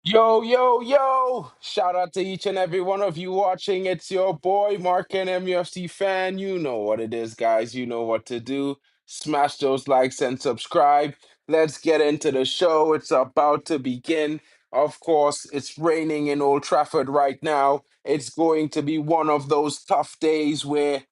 Yo, yo, yo! Shout out to each and every one of you watching. It's your boy, Mark and MUFC fan. You know what it is, guys. You know what to do. Smash those likes and subscribe. Let's get into the show. It's about to begin. Of course, it's raining in Old Trafford right now. It's going to be one of those tough days where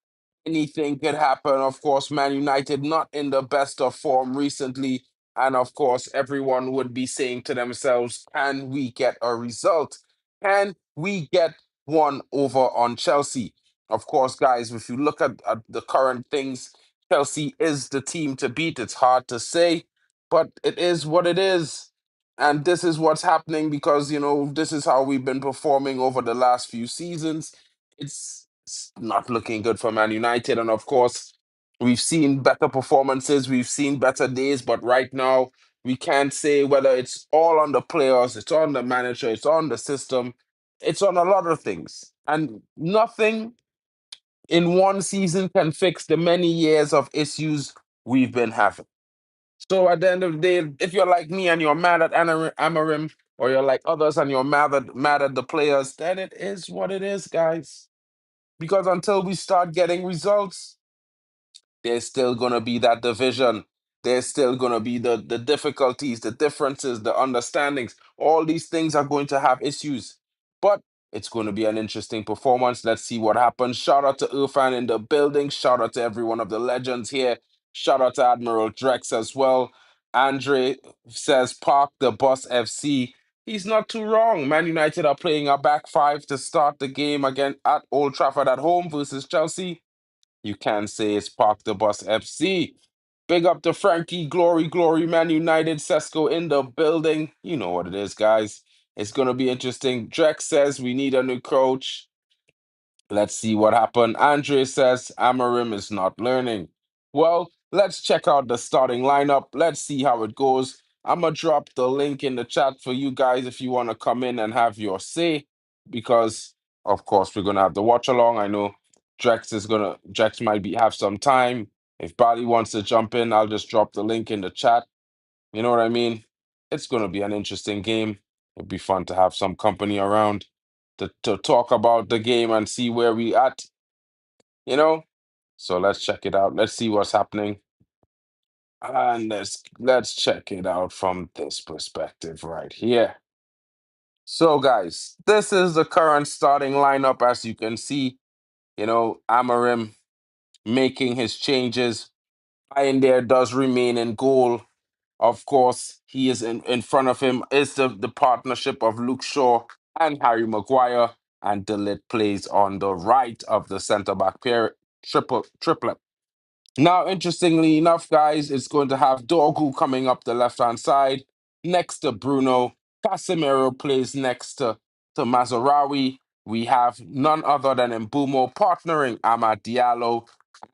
anything could happen. Of course, Man United not in the best of form recently. And of course, everyone would be saying to themselves, can we get a result? Can we get one over on Chelsea? Of course, guys, if you look at the current things, Chelsea is the team to beat. It's hard to say, but it is what it is. And this is what's happening because, this is how we've been performing over the last few seasons. It's not looking good for Man United. And of course, we've seen better performances, we've seen better days, but right now, we can't say whether it's all on the players, it's on the manager, it's on the system, it's on a lot of things. And nothing in one season can fix the many years of issues we've been having. So at the end of the day, if you're like me and you're mad at Amarim, or you're like others and you're mad at the players, then it is what it is, guys. Because until we start getting results, there's still going to be that division. There's still going to be the difficulties, the differences, the understandings. All these things are going to have issues. But it's going to be an interesting performance. Let's see what happens. Shout out to Irfan in the building. Shout out to every one of the legends here. Shout out to Admiral Drex as well. Andre says, Park the Bus FC. He's not too wrong. Man United are playing a back five to start the game again at Old Trafford at home versus Chelsea. You can say it's Park the Bus FC. Big up to Frankie, Glory, Glory, Man United, Sesko in the building. You know what it is, guys. It's going to be interesting. Drex says we need a new coach. Let's see what happened. Andre says Amarim is not learning. Well, let's check out the starting lineup. Let's see how it goes. I'm going to drop the link in the chat for you guys if you want to come in and have your say, because, of course, we're going to have the watch along. I know Drex might have some time. If Bali wants to jump in, I'll just drop the link in the chat. You know what I mean? It's going to be an interesting game. It'll be fun to have some company around to talk about the game and see where we at, you know? So let's check it out. Let's see what's happening. And let's check it out from this perspective right here. So guys, this is the current starting lineup. As you can see, Amarim making his changes. In there does remain in goal. Of course, he is in front of him is the partnership of Luke Shaw and Harry Maguire, and Delit plays on the right of the centre back pair triplet. Now, interestingly enough, guys, it's going to have Dorgu coming up the left hand side next to Bruno. Casemiro plays next to Mazarawi. We have none other than Mbumo partnering Amad Diallo,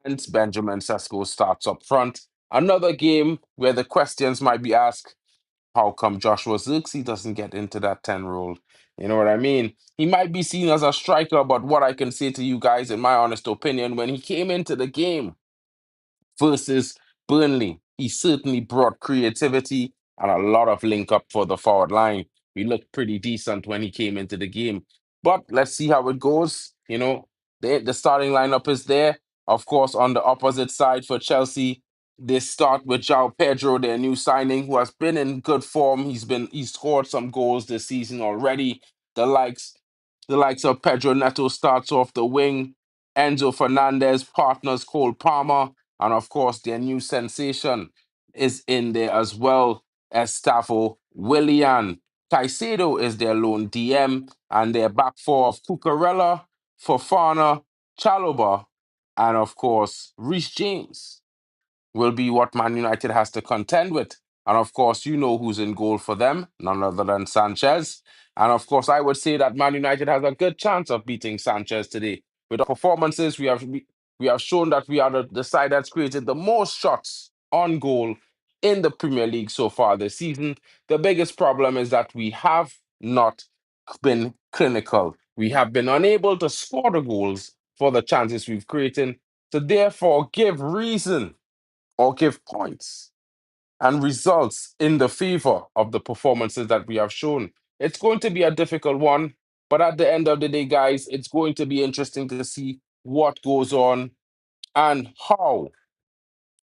and Benjamin Sesko starts up front. Another game where the questions might be asked, how come Joshua Zirkzee doesn't get into that 10 role? You know what I mean? He might be seen as a striker, but what I can say to you guys, in my honest opinion, when he came into the game versus Burnley, he certainly brought creativity and a lot of link up for the forward line. He looked pretty decent when he came into the game. But let's see how it goes. The starting lineup is there. Of course, on the opposite side for Chelsea, they start with João Pedro, their new signing, who has been in good form. He's scored some goals this season already. The likes the likes of Pedro Neto starts off the wing. Enzo Fernandez partners Cole Palmer, and of course, their new sensation is in there as well. Estavo Willian. Caicedo is their lone DM, and their back four of Cucurella, Fofana, Chaloba, and of course, Reece James will be what Man United has to contend with. And of course, you know who's in goal for them, none other than Sanchez. And of course, I would say that Man United has a good chance of beating Sanchez today. With our performances, we have shown that we are the side that's created the most shots on goal in the Premier League so far this season. The biggest problem is that we have not been clinical. We have been unable to score the goals for the chances we've created, to therefore give reason or give points and results in the favor of the performances that we have shown. It's going to be a difficult one, but at the end of the day, guys, it's going to be interesting to see what goes on and how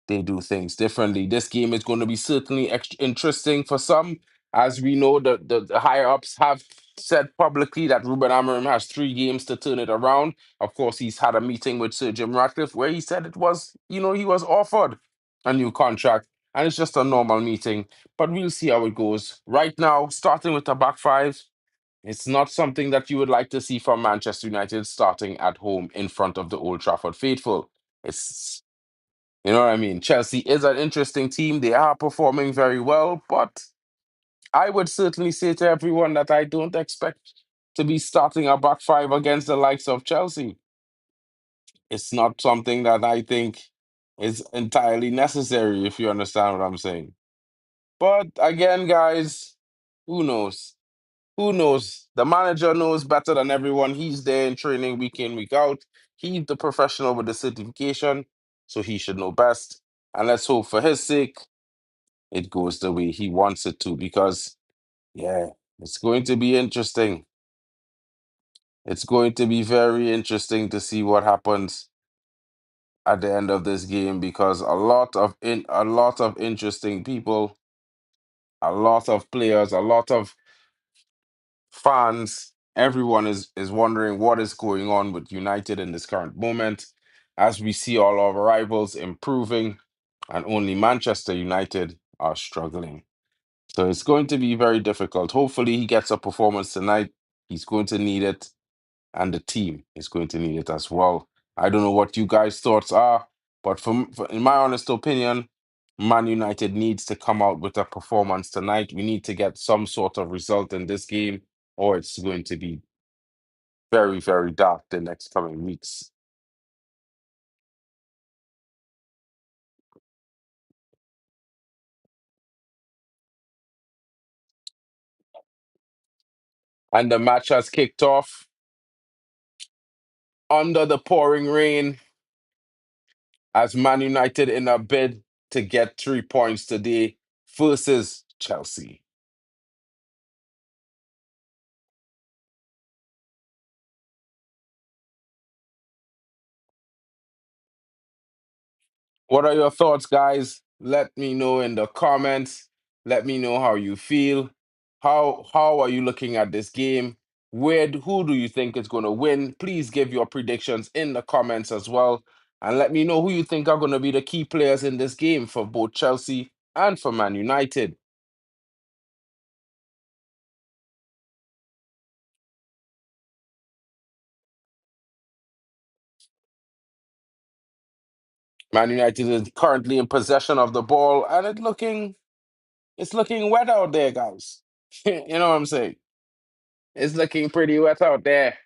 they do things differently. This game is going to be certainly interesting for some. As we know, the higher ups have said publicly that Ruben Amorim has 3 games to turn it around. Of course, he's had a meeting with Sir Jim Ratcliffe where he said it was, he was offered a new contract and it's just a normal meeting. But we'll see how it goes. Right now, starting with the back five, it's not something that you would like to see from Manchester United starting at home in front of the Old Trafford faithful. It's you know what I mean? Chelsea is an interesting team. They are performing very well, but I would certainly say to everyone that I don't expect to be starting a back five against the likes of Chelsea. It's not something that I think is entirely necessary, if you understand what I'm saying. But again, guys, who knows? Who knows? The manager knows better than everyone. He's there in training week in, week out. He's the professional with the certification, so he should know best. And let's hope for his sake it goes the way he wants it to because, yeah, it's going to be interesting. It's going to be very interesting to see what happens at the end of this game because a lot of interesting people, a lot of players, a lot of fans, everyone is wondering what is going on with United in this current moment as we see all our rivals improving and only Manchester United are struggling. So it's going to be very difficult. Hopefully, he gets a performance tonight. He's going to need it, and the team is going to need it as well. I don't know what you guys' thoughts are, but in my honest opinion, Man United needs to come out with a performance tonight. We need to get some sort of result in this game, or it's going to be very, very dark the next coming weeks. And the match has kicked off under the pouring rain as Man United in a bid to get 3 points today versus Chelsea. What are your thoughts, guys? Let me know in the comments. Let me know how you feel. How are you looking at this game? Who do you think is going to win? Please give your predictions in the comments as well. And let me know who you think are going to be the key players in this game for both Chelsea and for Man United. Man United is currently in possession of the ball, and it's looking wet out there, guys. You know what I'm saying? It's looking pretty wet out there.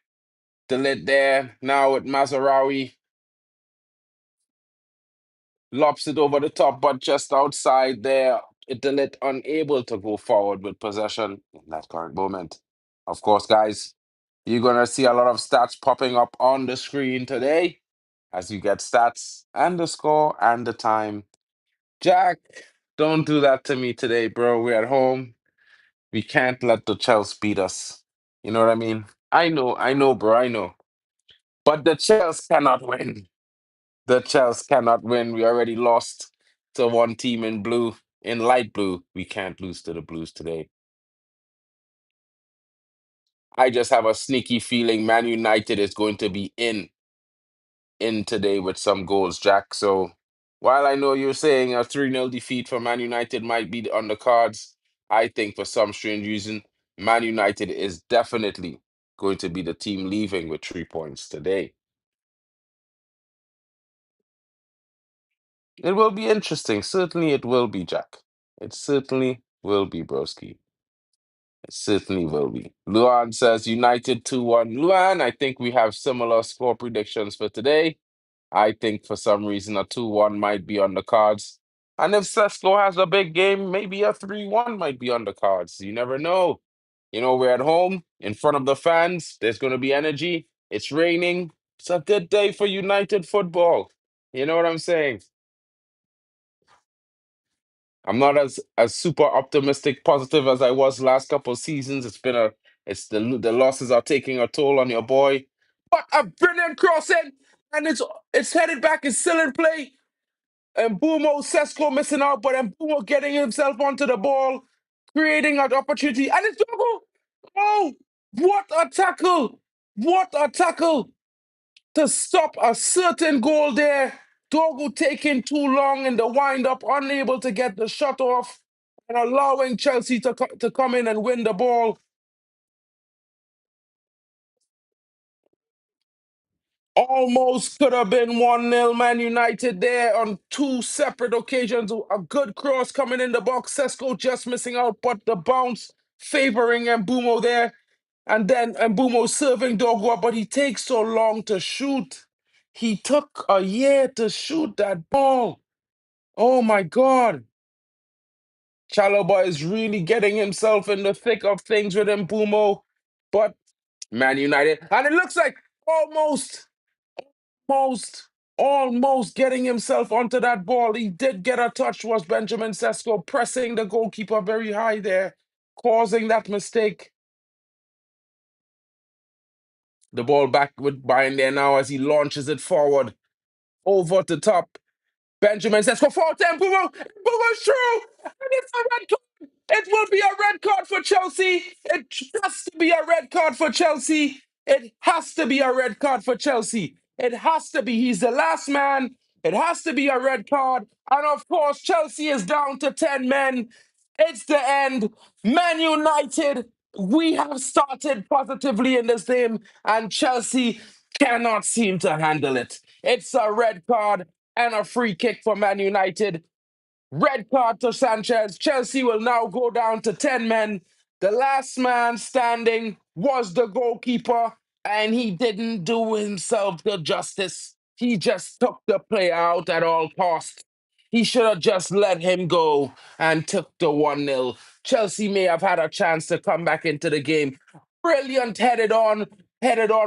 The lid there now with Mazarawi lops it over the top, but just outside there, Italit unable to go forward with possession in that current moment. Of course, guys, you're gonna see a lot of stats popping up on the screen today as you get stats and the score and the time. Jack, don't do that to me today, bro. We're at home. We can't let the Chelsea beat us. You know what I mean? I know, bro. I know. But the Chelsea cannot win. The Chelsea cannot win. We already lost to one team in blue, in light blue. We can't lose to the Blues today. I just have a sneaky feeling Man United is going to be in today with some goals, Jack. So while I know you're saying a 3-0 defeat for Man United might be on the cards, I think for some strange reason, Man United is definitely going to be the team leaving with 3 points today. It will be interesting. Certainly it will be, Jack. It certainly will be, broski. It certainly will be. Luan says United 2-1. Luan, I think we have similar score predictions for today. I think for some reason a 2-1 might be on the cards. And if Sesko has a big game, maybe a 3-1 might be on the cards. You never know. We're at home in front of the fans. There's going to be energy. It's raining. It's a good day for United football. You know what I'm saying? I'm not as super optimistic, positive as I was last couple of seasons. It's the losses are taking a toll on your boy. But a brilliant crossing, and it's headed back. It's still in play. And Bumo Sesko missing out, but then Bumo getting himself onto the ball, creating an opportunity, and it's double. Oh, what a tackle! What a tackle to stop a certain goal there. Dogu taking too long in the wind up, unable to get the shot off, and allowing Chelsea to come in and win the ball. Almost could have been 1-0 Man United there on two separate occasions. A good cross coming in the box. Sesko just missing out, but the bounce favoring Mbumo there. And then Mbumo serving Dogwa, but he takes so long to shoot. He took a year to shoot that ball. Oh my God. Chalobah is really getting himself in the thick of things with Mbumo. But Man United, and it looks like almost almost, almost getting himself onto that ball. He did get a touch, was Benjamin Sesko pressing the goalkeeper very high there, causing that mistake. The ball back with Bayern there now as he launches it forward over the top. Benjamin Sesko for tempo. Bumo's through, and it's a red card. It will be a red card for Chelsea. It has to be a red card for Chelsea. It has to be a red card for Chelsea. It has to be. He's the last man. It has to be a red card. And of course, Chelsea is down to 10 men. It's the end. Man United, we have started positively in this game, and Chelsea cannot seem to handle it. It's a red card and a free kick for Man United. Red card to Sanchez. Chelsea will now go down to 10 men. The last man standing was the goalkeeper, and he didn't do himself the justice. He just took the player out at all costs. He should have just let him go and took the 1-0. Chelsea may have had a chance to come back into the game. Brilliant headed on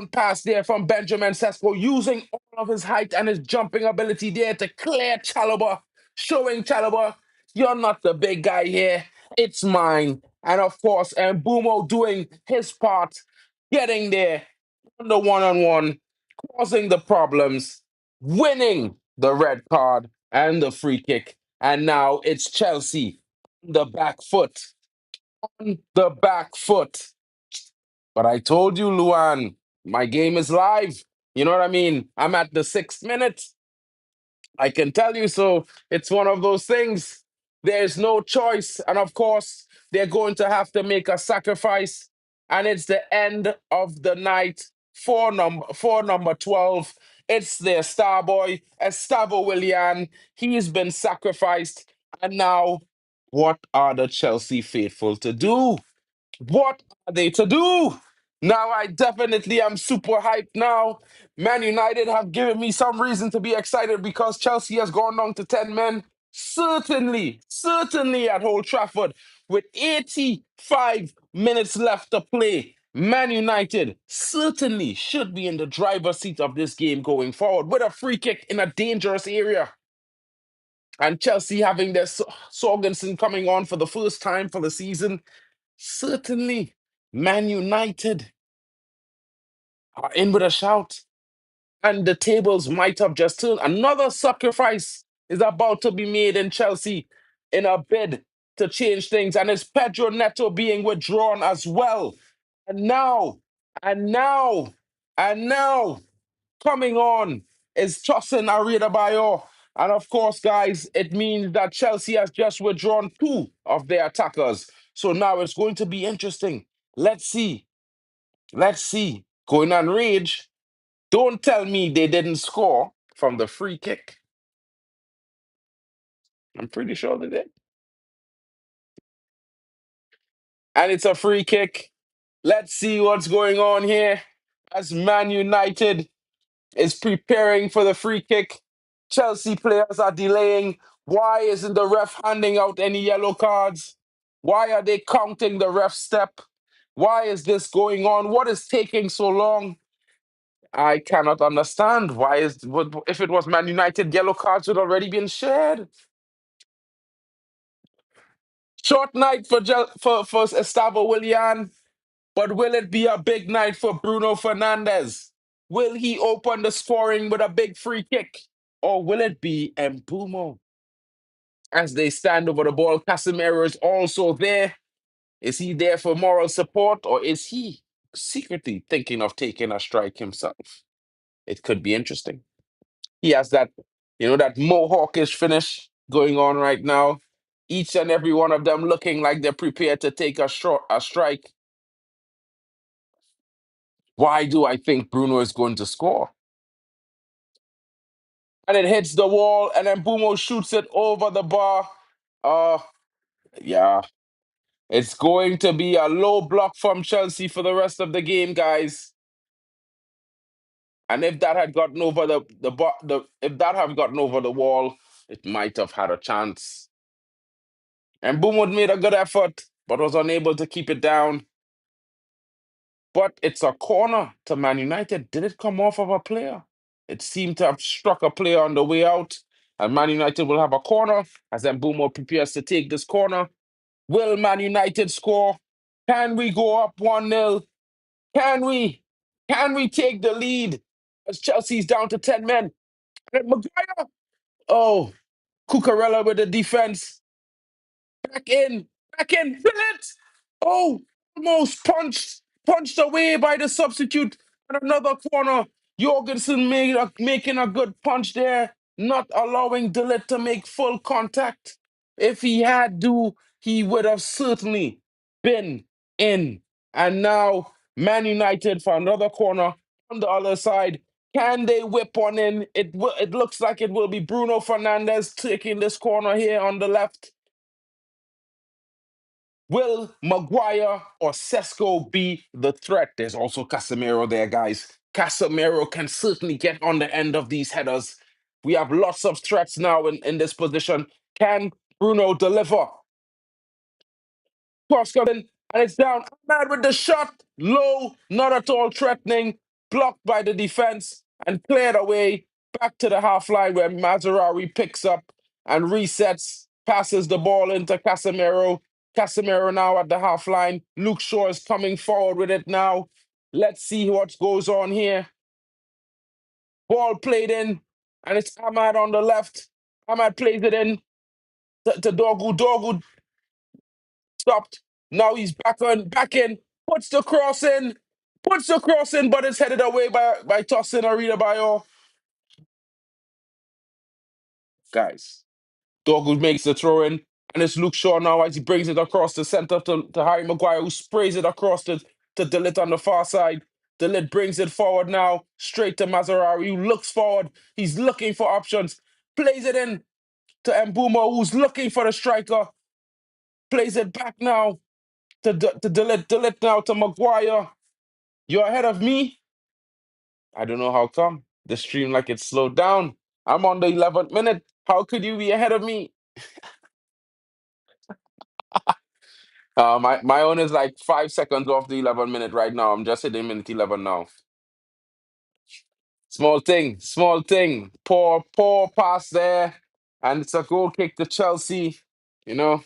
pass there from Benjamin Sesko, using all of his height and his jumping ability there to clear Chalobah, showing Chalobah, you're not the big guy here. It's mine. And of course, and Bumo doing his part, getting there on the one-on-one, causing the problems, winning the red card and the free kick. And now it's Chelsea on the back foot. On the back foot. But I told you, Luan, my game is live. You know what I mean? I'm at the 6th minute. I can tell you so. It's one of those things. There's no choice. And of course, they're going to have to make a sacrifice. And it's the end of the night for number 12. It's their star boy, Estavo Willian. He's been sacrificed. And now, what are the Chelsea faithful to do? What are they to do? Now I definitely am super hyped now. Man United have given me some reason to be excited because Chelsea has gone down to 10 men. Certainly at Old Trafford with 85 minutes left to play. Man United certainly should be in the driver's seat of this game going forward with a free kick in a dangerous area. And Chelsea having their Sorgensen coming on for the first time for the season. Certainly, Man United are in with a shout, and the tables might have just turned. Another sacrifice is about to be made in Chelsea in a bid to change things, and it's Pedro Neto being withdrawn as well. And now, and now, and now, coming on is Tosin Aredabayo. And of course, guys, it means that Chelsea has just withdrawn two of their attackers. So now it's going to be interesting. Let's see. Let's see. Going on rage. Don't tell me they didn't score from the free kick. I'm pretty sure they did. And it's a free kick. Let's see what's going on here as Man United is preparing for the free kick. Chelsea players are delaying. Why isn't the ref handing out any yellow cards? Why are they counting the ref step? Why is this going on? What is taking so long? I cannot understand. If it was Man United, yellow cards would already been shared. Short night for Estavo Willian, but will it be a big night for Bruno Fernandes? Will he open the scoring with a big free kick? Or will it be Mbumo? As they stand over the ball, Casemiro is also there. Is he there for moral support, or is he secretly thinking of taking a strike himself? It could be interesting. He has that, that mohawkish finish going on right now. Each and every one of them looking like they're prepared to take a strike. Why do I think Bruno is going to score? And it hits the wall, and then Bumo shoots it over the bar. Uh, yeah, it's going to be a low block from Chelsea for the rest of the game, guys. And if that had gotten over if that had gotten over the wall, it might have had a chance. And Boomwood made a good effort, but was unable to keep it down. But it's a corner to Man United. Did it come off of a player? It seemed to have struck a player on the way out. And Man United will have a corner as then Boomwood prepares to take this corner. Will Man United score? Can we go up 1-0? Can we? Can we take the lead as Chelsea's down to 10 men? And Maguire, oh, Cucurella with the defense. Back in, back in, fill it. Oh, almost punched away by the substitute. And another corner. Jorgensen making a good punch there, not allowing Delit to make full contact. If he had to, he would have certainly been in. And now, Man United for another corner on the other side. Can they whip one in? It looks like it will be Bruno Fernandes taking this corner here on the left. Will Maguire or Sesko be the threat? There's also Casemiro there, guys. Casemiro can certainly get on the end of these headers. We have lots of threats now in this position. Can Bruno deliver? Cross coming, and it's down. Ahmad with the shot. Low, not at all threatening. Blocked by the defense and cleared away back to the half line where Mazarawi picks up and resets, passes the ball into Casemiro. Casemiro now at the half line. Luke Shaw is coming forward with it now. Let's see what goes on here. Ball played in, and it's Ahmad on the left. Ahmad plays it in to Dorgu. Dorgu stopped. Now he's back in, puts the cross in, but it's headed away by Tosin Arita Bayo. Guys, Dorgu makes the throw in, and it's Luke Shaw now as he brings it across the center to Harry Maguire, who sprays it across to Delit on the far side. Delit brings it forward now, straight to Mazarari, who looks forward. He's looking for options. Plays it in to Mbumo, who's looking for the striker. Plays it back now to Delit. Delit now to Maguire. You're ahead of me. I don't know how come. The stream like it's slowed down. I'm on the 11th minute. How could you be ahead of me? My own is like 5 seconds off the 11 minute right now. I'm just hitting minute 11 now. Small thing, small thing. Poor pass there. And it's a goal kick to Chelsea. You know,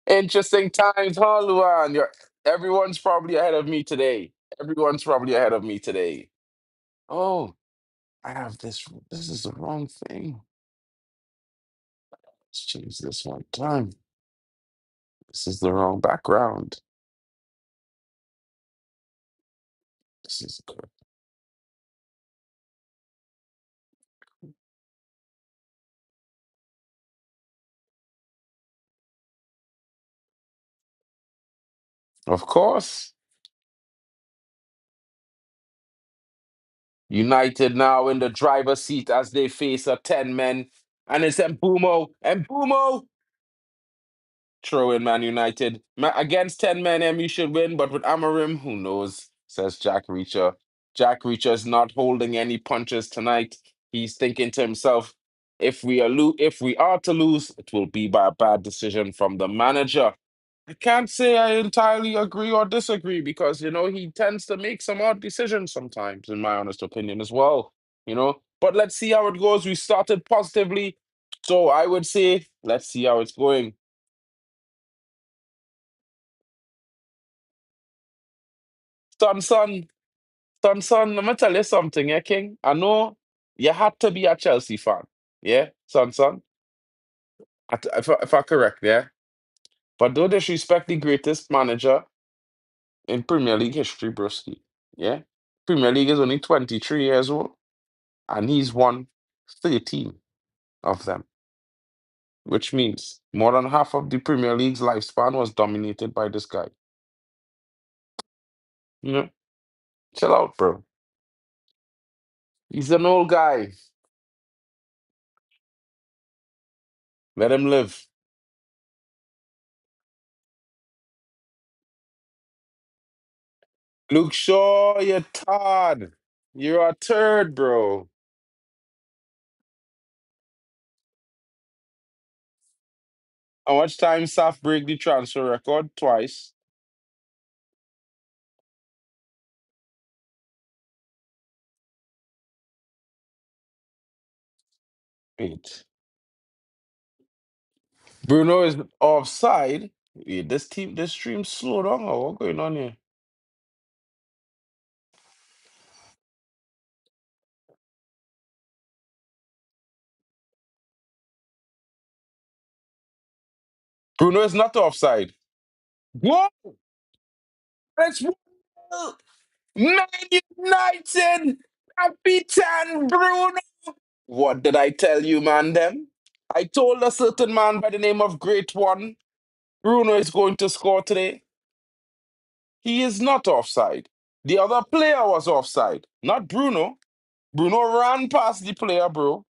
interesting times, huh, Luan? Everyone's probably ahead of me today. Everyone's probably ahead of me today. Oh, I have this. This is the wrong thing. Let's change this one time. This is the wrong background. This is good. Of course. United now in the driver's seat as they face a 10 men. And it's Mbumo. Mbumo! Throw in Man United. Against 10 men, MU should win, but with Amarim, who knows, says Jack Reacher. Jack Reacher is not holding any punches tonight. He's thinking to himself, if we are to lose, it will be by a bad decision from the manager. I can't say I entirely agree or disagree because, he tends to make some odd decisions sometimes, in my honest opinion, as well. But let's see how it goes. We started positively. So I would say, let's see how it's going. Son, son, son, let me tell you something, yeah, King. I know you had to be a Chelsea fan. Yeah, son. If I correct, yeah. But don't disrespect the greatest manager in Premier League history, broski. Yeah. Premier League is only 23 years old, and he's won 13 of them, which means more than half of the Premier League's lifespan was dominated by this guy. You know? Chill out, bro. He's an old guy. Let him live. Luke Shaw, you're Todd. You're a turd, bro. How much time Saf break the transfer record? Twice. Wait. Bruno is offside. Yeah, this stream slow down. Or what going on here? Bruno is not offside. Whoa! Let's go! Man United! Capitan Bruno! What did I tell you, man, them? I told a certain man by the name of Great One, Bruno is going to score today. He is not offside. The other player was offside, not Bruno. Bruno ran past the player, bro.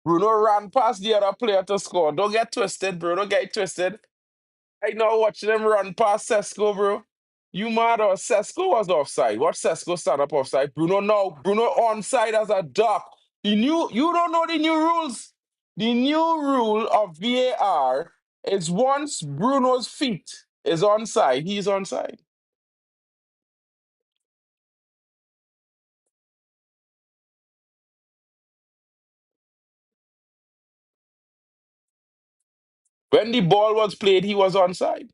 Bruno ran past the other player to score. Don't get twisted, bro. Don't get it twisted. I know watching him run past Sesko, bro. You mad or Sesko was offside? What Sesko stand up offside? Bruno no. Bruno onside as a duck. You don't know the new rules. The new rule of VAR is once Bruno's feet is onside, he's onside. When the ball was played, he was onside.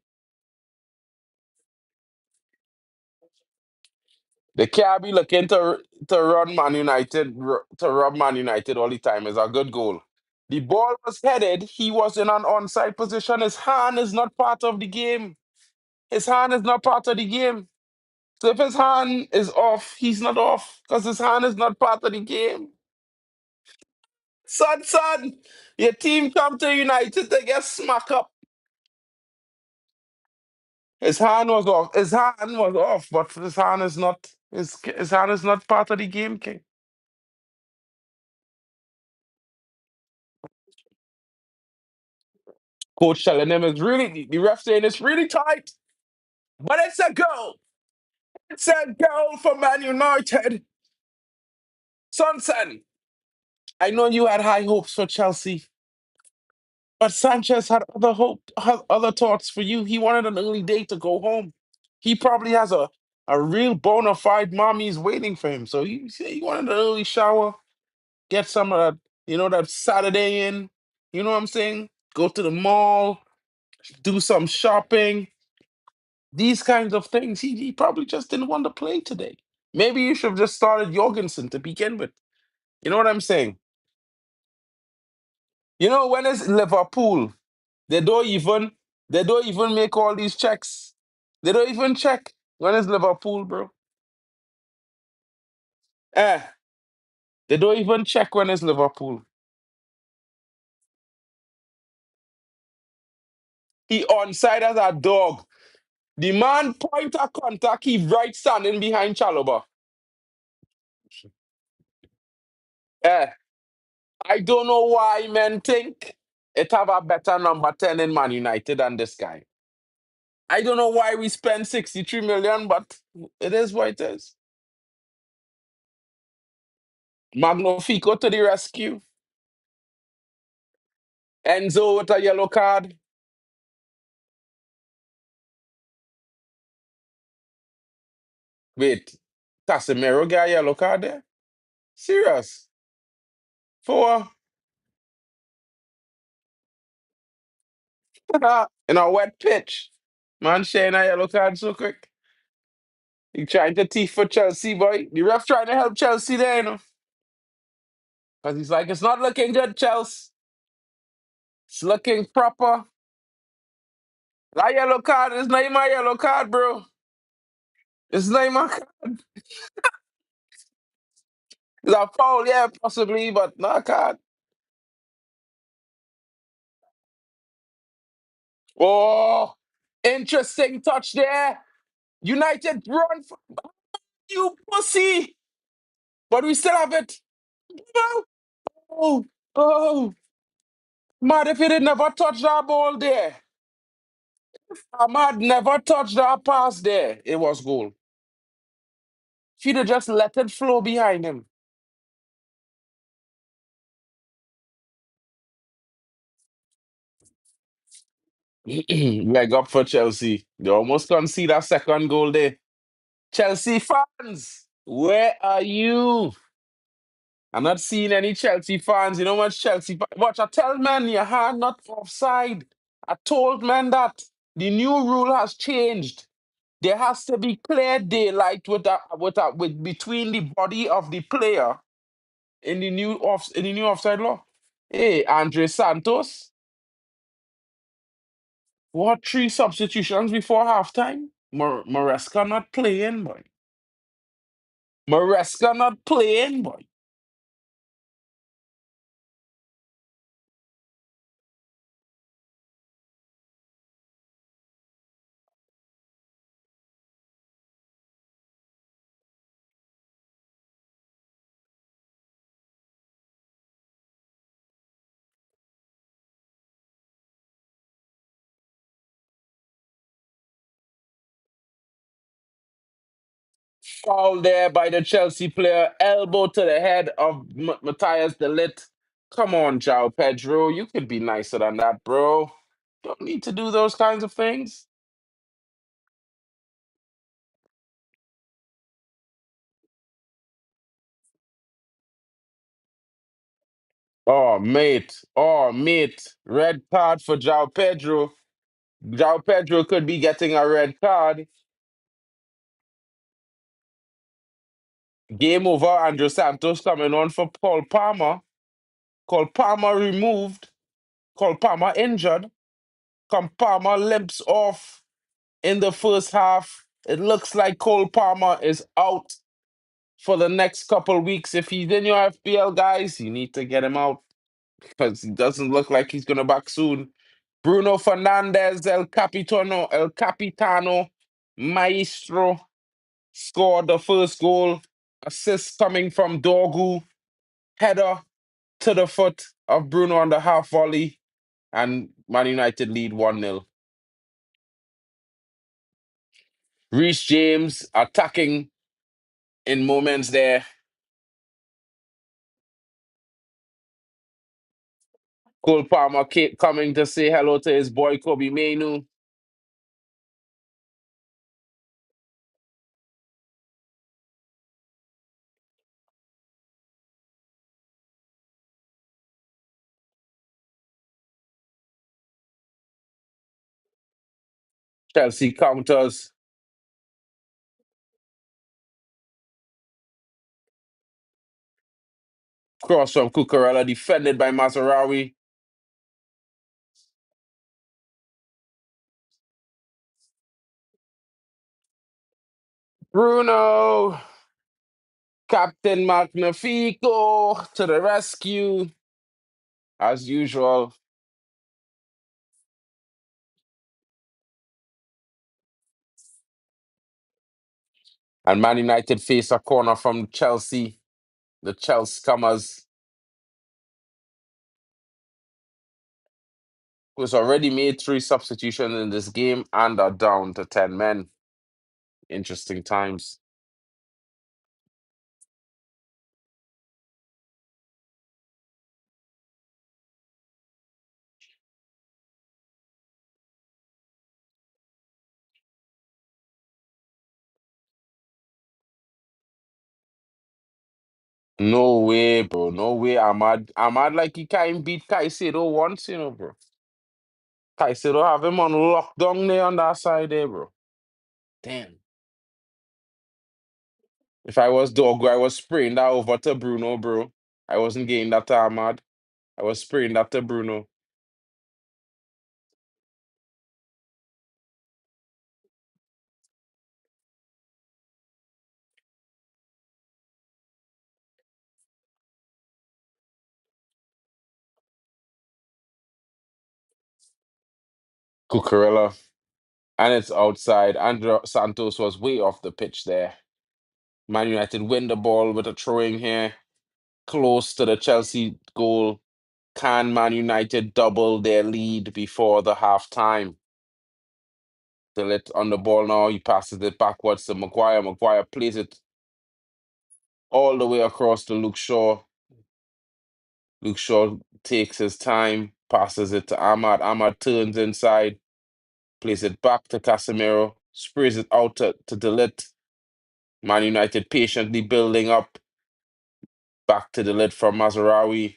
They can't be looking to run Man United to rub Man United all the time. Is a good goal. The ball was headed. He was in an onside position. His hand is not part of the game. His hand is not part of the game. So if his hand is off, he's not off because his hand is not part of the game. Son, your team come to United to get smack up. His hand was off. His hand was off, but his hand is not. His hand is not part of the game, King. Coach telling him it's really the ref saying it's really tight, but it's a goal. It's a goal for Man United. Son, I know you had high hopes for Chelsea, but Sanchez had had other thoughts for you. He wanted an early day to go home. He probably has a real bona fide mommy's waiting for him. So he wanted an early shower, get some of that, that Saturday in. You know what I'm saying? Go to the mall, do some shopping, these kinds of things. He probably just didn't want to play today. Maybe you should have just started Jorgensen to begin with. You know what I'm saying? When it's Liverpool, they don't even they don't even make all these checks. They don't even check when it's Liverpool, bro. Eh, they don't even check when it's Liverpool. He onside as a dog. The man point a contact, he right standing behind Chalobah. Eh, I don't know why men think it have a better number 10 in Man United than this guy. I don't know why we spend 63 million, but it is what it is. Magnifico to the rescue. Enzo with a yellow card. Wait, Casemiro got a yellow card there? Serious? For what? In a wet pitch. Man sharing a yellow card so quick. He trying to teeth for Chelsea, boy. The ref trying to help Chelsea there, you know. Because he's like, it's not looking good, Chelsea. It's looking proper. That yellow card is not my yellow card, bro. It's not my card. It's a foul, yeah, possibly, but not a card. Oh, interesting touch there. United run for you pussy. But we still have it. No. Oh, oh. Mad if he did never touch that ball there. Ahmad never touched that pass there. It was goal. She'd have just let it flow behind him. Leg up for Chelsea. They almost concede that second goal there. Chelsea fans, where are you? I'm not seeing any Chelsea fans. You know what, Chelsea? Watch, I tell man, your hand not offside. I told man that the new rule has changed. There has to be clear daylight with between the body of the player in the new offside law. Hey, Andre Santos, what three substitutions before halftime? Maresca not playing, boy. Maresca not playing, boy. Foul there by the Chelsea player. Elbow to the head of Matthias de Ligt. Come on, João Pedro. You could be nicer than that, bro. Don't need to do those kinds of things. Oh, mate. Oh, mate. Red card for João Pedro. João Pedro could be getting a red card. Game over. Andrew Santos coming on for Paul Palmer. Cole Palmer removed. Cole Palmer injured. Cole Palmer limps off in the first half. It looks like Cole Palmer is out for the next couple weeks. If he's in your FPL, guys, you need to get him out because he doesn't look like he's going to back soon. Bruno Fernandez, El Capitano, Maestro, scored the first goal. Assist coming from Dorgu. Header to the foot of Bruno on the half volley. And Man United lead 1-0. Reece James attacking in moments there. Cole Palmer coming to say hello to his boy Kobe Mainu. Chelsea counters. Cross from Cucurella, defended by Mazarawi. Bruno, Captain Magnifico to the rescue, as usual. And Man United face a corner from Chelsea, the Chelsea Comers, who's already made three substitutions in this game and are down to 10 men. Interesting times. No way, bro. No way. Ahmad like he can't beat Caicedo once, bro. Caicedo have him on lockdown there on that side there, bro. Damn. If I was Doggo, I was spraying that over to Bruno, bro. I wasn't getting that to Ahmad. I was spraying that to Bruno. Cucurella. And it's outside. Andrew Santos was way off the pitch there. Man United win the ball with a throwing here. Close to the Chelsea goal. Can Man United double their lead before the half time? Still on the ball now. He passes it backwards to Maguire. Maguire plays it all the way across to Luke Shaw. Luke Shaw takes his time, passes it to Ahmad. Ahmad turns inside, plays it back to Casemiro, sprays it out to Delit. Man United patiently building up. Back to Delit from Mazarawi.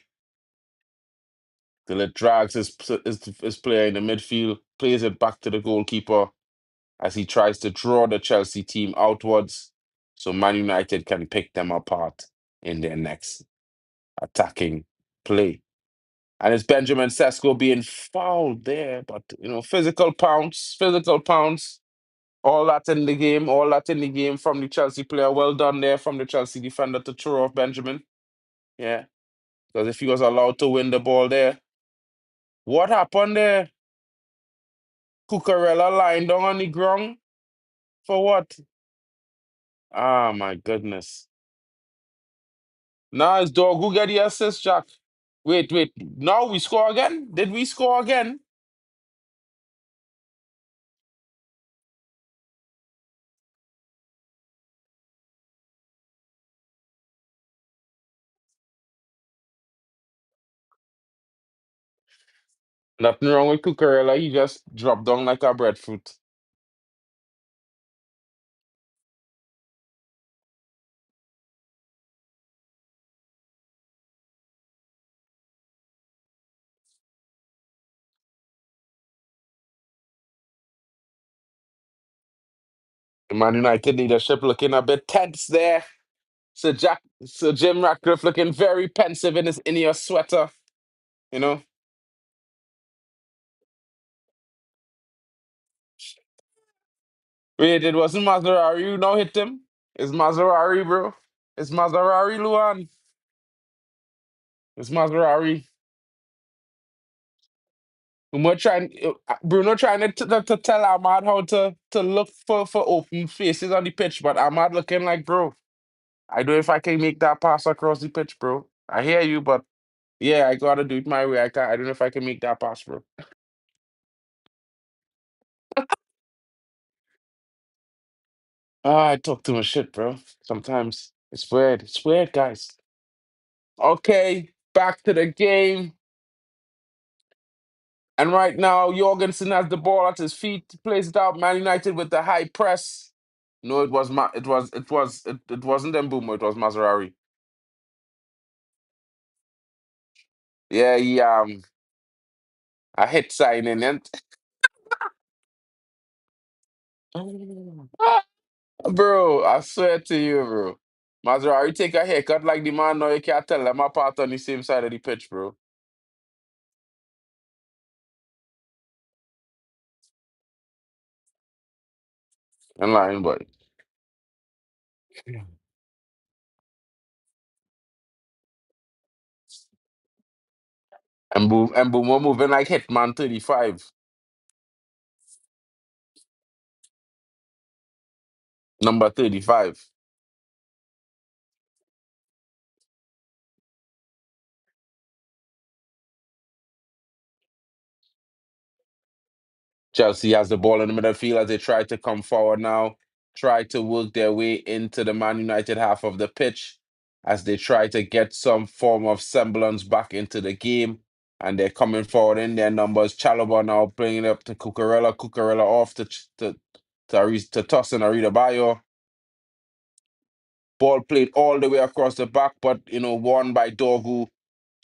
Delit drags his player in the midfield, plays it back to the goalkeeper as he tries to draw the Chelsea team outwards so Man United can pick them apart in their next attacking play. And it's Benjamin Sesko being fouled there, but physical pounds, all that in the game, all that in the game from the Chelsea player. Well done there from the Chelsea defender to throw off Benjamin. Yeah, because if he was allowed to win the ball there, what happened there? Cucurella lying down on the ground for what? Ah, my goodness. Now it's dog who get the assist, Jack. Wait. Now we score again? Did we score again? Nothing wrong with Cucurella. He just dropped down like a breadfruit. Man United leadership looking a bit tense there. Sir Jim Ratcliffe looking very pensive in his in-ear sweater. You know? Wait, it wasn't Mazarari who now hit him? It's Mazarari, bro. It's Mazarari, Luan. It's Mazarari. Bruno trying to tell Ahmad how to look for open faces on the pitch, but Ahmad looking like, bro, I don't know if I can make that pass across the pitch, bro. I hear you, but yeah, I gotta do it my way. I don't know if I can make that pass, bro. Ah, I talk too much shit, bro. Sometimes it's weird. It's weird, guys. Okay, back to the game. And right now, Jorgensen has the ball at his feet, plays it out. Man United with the high press. No, it wasn't Mbumo, it was Mazarari. Yeah, he a hit signing and bro, I swear to you, bro. Mazarari take a haircut like the man now, you can't tell them apart on the same side of the pitch, bro. I'm lying, but Mbumo moving like Hitman 35, number 35. Chelsea has the ball in the midfield as they try to come forward now, try to work their way into the Man United half of the pitch as they try to get some form of semblance back into the game. And they're coming forward in their numbers. Chalobah now bringing it up to Cucurella. Cucurella off to toss in Arita Bayo. Ball played all the way across the back, but won by Dorgu.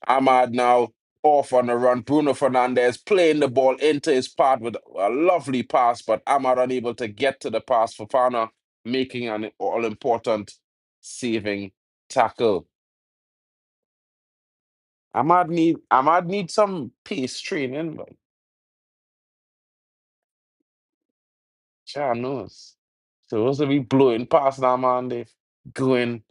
Ahmad now. off on the run. Bruno Fernandes playing the ball into his path with a lovely pass, but Ahmad unable to get to the pass. Fofana making an all-important saving tackle. Ahmad need some pace training, but God knows. Supposed to be blowing past that man there. Going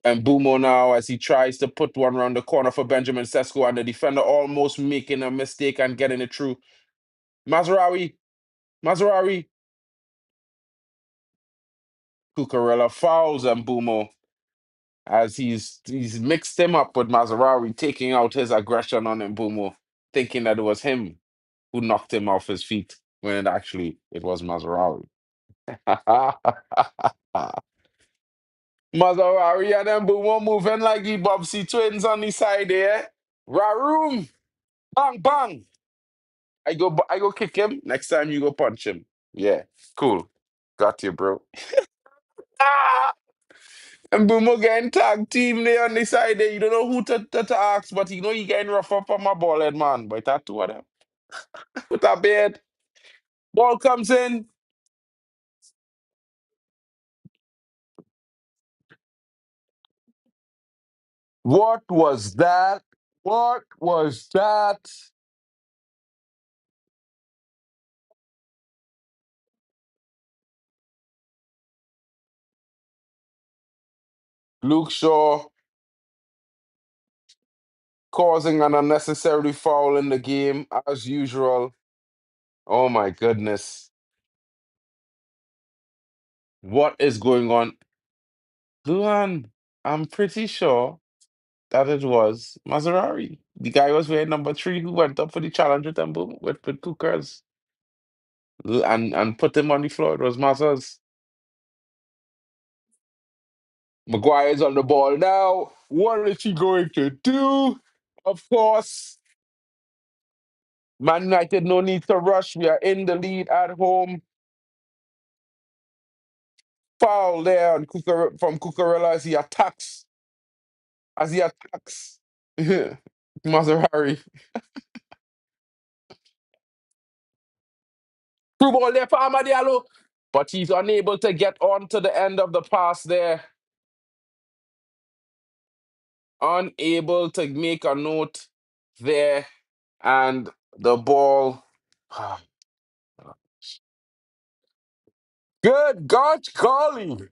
and Bumo now as he tries to put one around the corner for Benjamin Sesko, and the defender almost making a mistake and getting it through. Mazraoui, Cucurella fouls and Bumo as he's mixed him up with Mazraoui, taking out his aggression on Mbumo, thinking that it was him who knocked him off his feet when it was Mazraoui. Mazraoui and Mbumo moving like the Bobsy twins on the side there. Raroom, bang bang. I go kick him. Next time you go punch him. Yeah, cool. Got you, bro. Ah! And Boomer getting tag team there on the side there. You don't know who to ask, but you know you getting rough up on my ball head, man. But that two of them. With that beard. Ball comes in. What was that? What was that? Luke Shaw causing an unnecessary foul in the game, as usual. Oh my goodness. What is going on? Luan, I'm pretty sure that it was Maserati. The guy was wearing number 3 who went up for the challenge with them with Cookers and put him on the floor. It was Mazers. Maguire's on the ball now. What is he going to do? Of course, Man United no need to rush. We are in the lead at home. Foul there on from Cucurella as he attacks Maserati. Through ball there for Amadialo. But he's unable to get on to the end of the pass there. Unable to make a note there. And the ball. Good God, golly.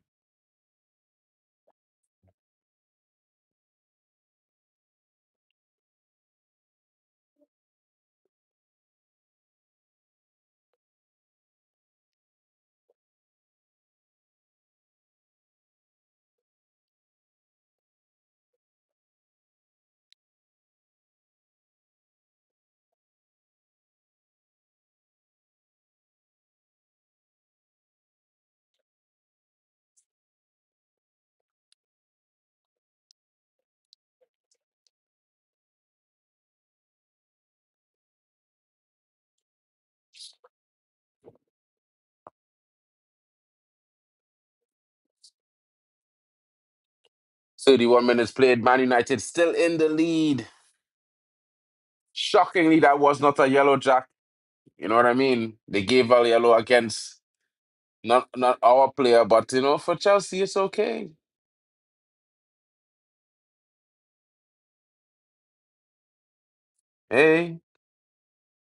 Thirty-one minutes played. Man United still in the lead. Shockingly, that was not a yellow, Jack. You know what I mean? They gave a yellow against not our player, but for Chelsea, it's okay. Hey,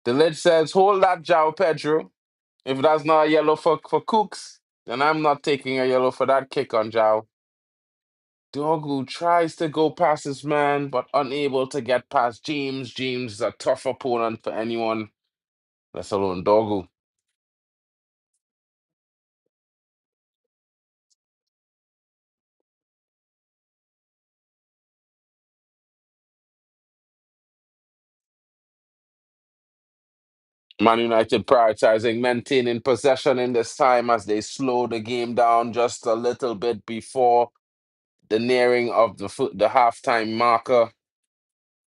the lid says, hold that Jow Pedro. If that's not a yellow for Cooks, then I'm not taking a yellow for that kick on Jow. Dogu tries to go past his man, but unable to get past James. James is a tough opponent for anyone, let alone Dogu. Man United prioritizing maintaining possession in this time as they slow the game down just a little bit before the nearing of the halftime marker.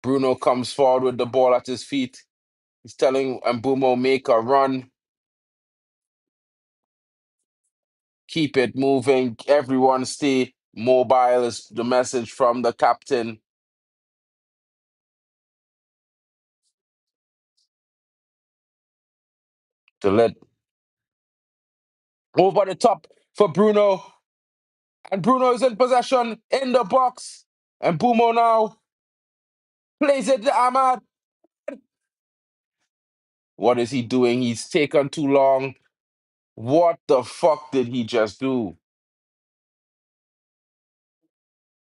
Bruno comes forward with the ball at his feet. He's telling Mbumo make a run, keep it moving. Everyone stay mobile is the message from the captain. to let over the top for Bruno. And Bruno is in possession in the box. And Bumo now plays it to Ahmad. What is he doing? He's taken too long. What the fuck did he just do?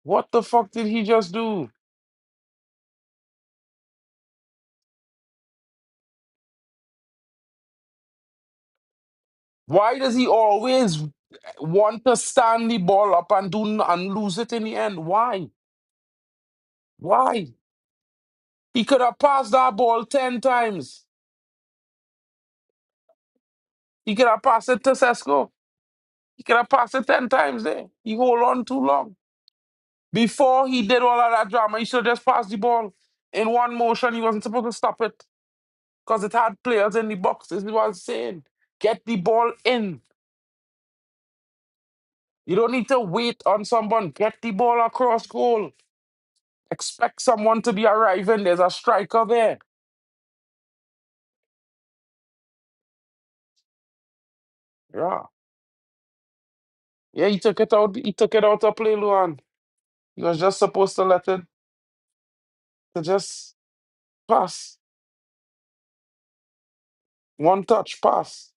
What the fuck did he just do? Why does he always want to stand the ball up and and lose it in the end? Why? Why? He could have passed that ball 10 times. He could have passed it to Sesko. He could have passed it 10 times there. He hold on too long. Before he did all of that drama, he should have just passed the ball in one motion. He wasn't supposed to stop it because it had players in the box. This is what I'm saying. Get the ball in. You don't need to wait on someone. Get the ball across goal. Expect someone to be arriving. There's a striker there. Yeah. Yeah, he took it out. He took it out to play, Luan. He was just supposed to let it to just pass. One touch pass.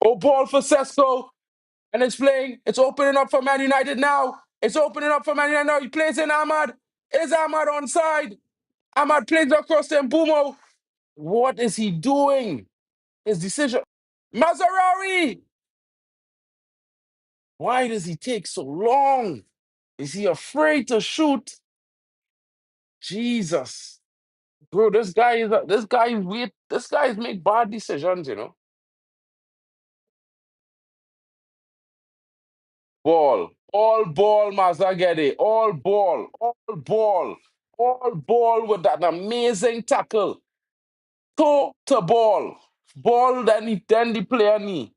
Oh, ball for Sesko. And it's playing. It's opening up for Man United now. It's opening up for Man United now. He plays in Ahmad. Is Ahmad onside? Ahmad plays across to Mbumo. What is he doing? His decision. Mazarawi! Why does he take so long? Is he afraid to shoot? Jesus. Bro, this guy is make bad decisions, you know. Ball. All ball, Mazzagede. All ball. All ball. All ball with that amazing tackle. Toe to ball. Ball, then the player knee.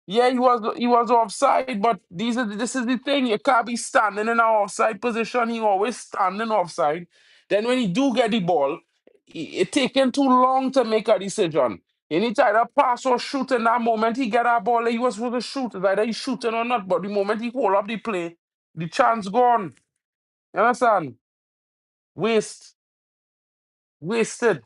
Yeah, he was offside, but this is the thing. You can't be standing in an offside position. He always standing offside. Then when he do get the ball, it taking too long to make a decision. You need to either pass or shoot in that moment he get that ball. He was supposed to shoot. It's either he's shooting or not. But the moment he hold up the play, the chance gone. You understand? Waste. Wasted.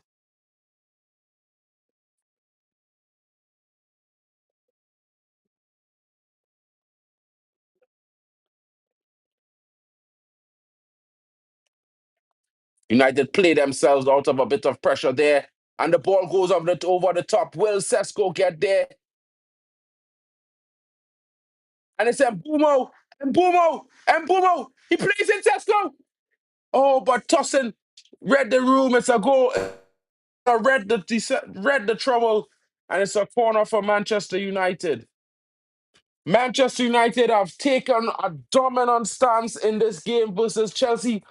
United play themselves out of a bit of pressure there. And the ball goes over the top. Will Sesko get there? And it's Mbumo. He plays in Sesko. Oh, but Tosin read the room. It's a goal. Read the trouble. And it's a corner for Manchester United. Manchester United have taken a dominant stance in this game versus Chelsea.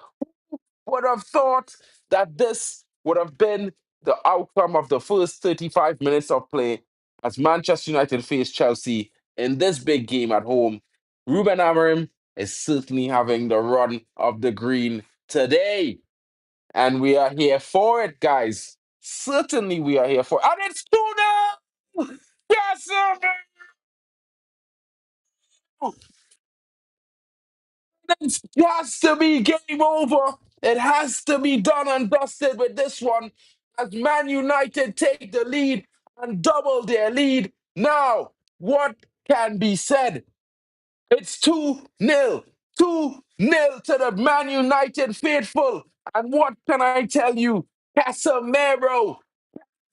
Would have thought that this would have been the outcome of the first 35 minutes of play as Manchester United face Chelsea in this big game at home. Ruben Amorim is certainly having the run of the green today. And we are here for it, guys. Certainly we are here for it. And it's 2-0! Yes, sir! It has to be game over. It has to be done and dusted with this one as Man United take the lead and double their lead. Now, what can be said? It's 2-0. 2-0 to the Man United faithful. And what can I tell you? Casemiro.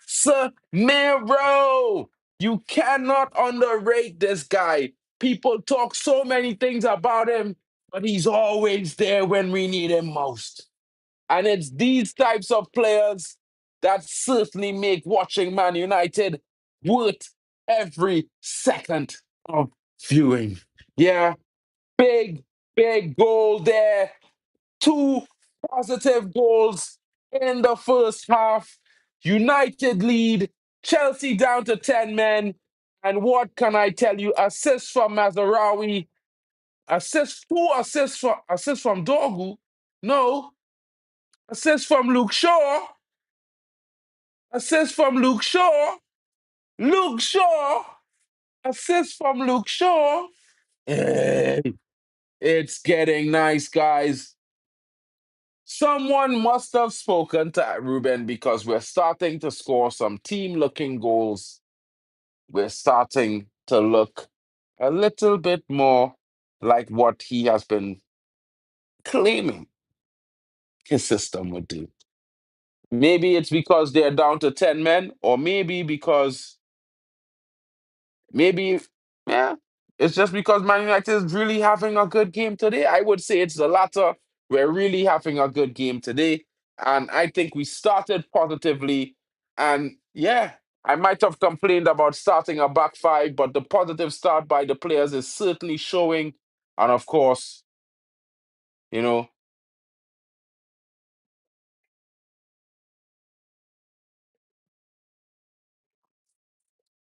Casemiro. You cannot underrate this guy. People talk so many things about him, but he's always there when we need him most. And it's these types of players that certainly make watching Man United worth every second of viewing. Yeah, big, big goal there. Two positive goals in the first half. United lead, Chelsea down to 10 men. And what can I tell you? Assist from Mazarawi, assist from Dorgu. No, assist from Luke Shaw, assist from Luke Shaw, Luke Shaw, assist from Luke Shaw. Hey, it's getting nice, guys. Someone must have spoken to Ruben because we're starting to score some team looking goals. We're starting to look a little bit more like what he has been claiming his system would do. Maybe it's because they're down to 10 men, or maybe, yeah, it's just because Man United is really having a good game today. I would say it's the latter. We're really having a good game today. And I think we started positively. And yeah, I might have complained about starting a back five, but the positive start by the players is certainly showing. And of course, you know,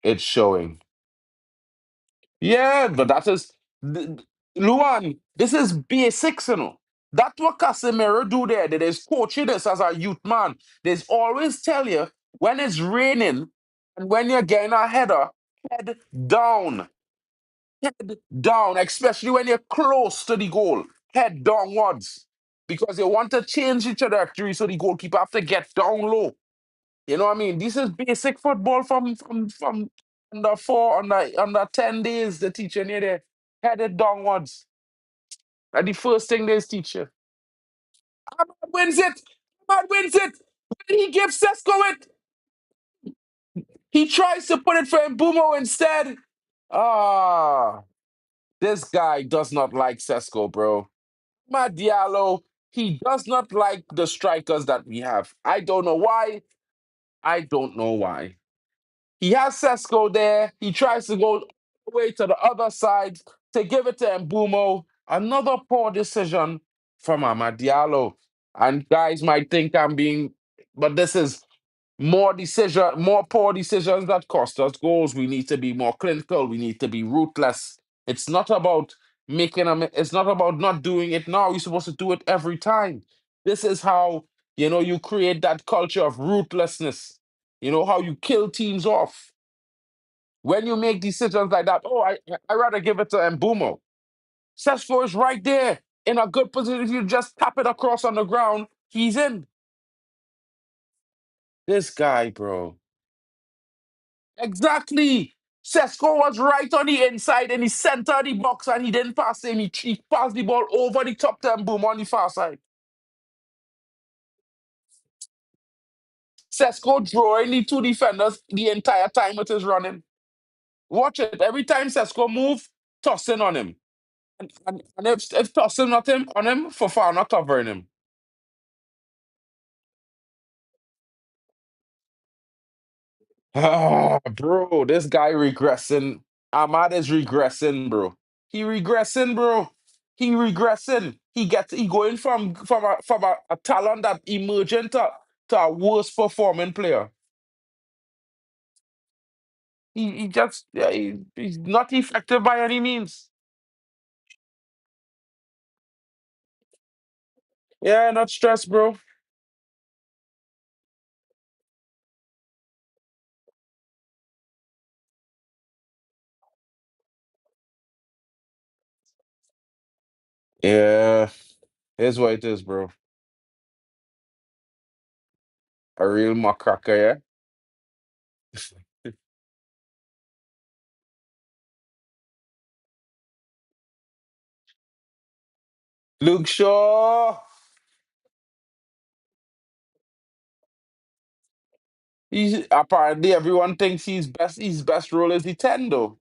it's showing. Yeah, but that is Luan. This is basics, you know. That's what Casemiro do there. That is coaching this as a youth man. There's always tell you when it's raining and when you're getting a header, head down, head down, especially when you're close to the goal, head downwards, because you want to change the trajectory so the goalkeeper have to get down low. You know what I mean? This is basic football from under four, under 10 days, the teacher near there. Headed downwards. And the first thing they teach you. Ahmad wins it. Ahmad wins it. When he gives Sesko it, he tries to put it for Mbumo instead. Ah, this guy does not like Sesko, bro. Ahmad Diallo, he does not like the strikers that we have. I don't know why. I don't know why. He has Sesko there. He tries to go away to the other side to give it to Mbumo. Another poor decision from Amad Diallo. And guys might think I'm being, but this is more poor decisions that cost us goals. We need to be more clinical. We need to be ruthless. It's not about it's not about not doing it now. You're supposed to do it every time. This is how, you create that culture of ruthlessness. You know, how you kill teams off. When you make decisions like that, I rather give it to Mbumo. Sesko is right there in a good position. If you just tap it across on the ground, he's in. This guy, bro. Exactly. Sesko was right on the inside in the center of the box and he didn't pass him. He passed the ball over the top to Mbumo on the far side. Sesko drawing the two defenders the entire time it is running. Watch it. Every time Sesko move, tossing on him. And if tossing not him on him, for far not covering him. Ah, bro, this guy regressing. Ahmad is regressing, bro. He regressing, bro. He regressing. He going from a talent that emerging to a worse performing player. He just yeah, he's not effective by any means. Yeah, not stressed, bro. Yeah, here's what it is, bro. A real macaca, yeah. Luke Shaw. He's apparently everyone thinks his best role is the 10 though.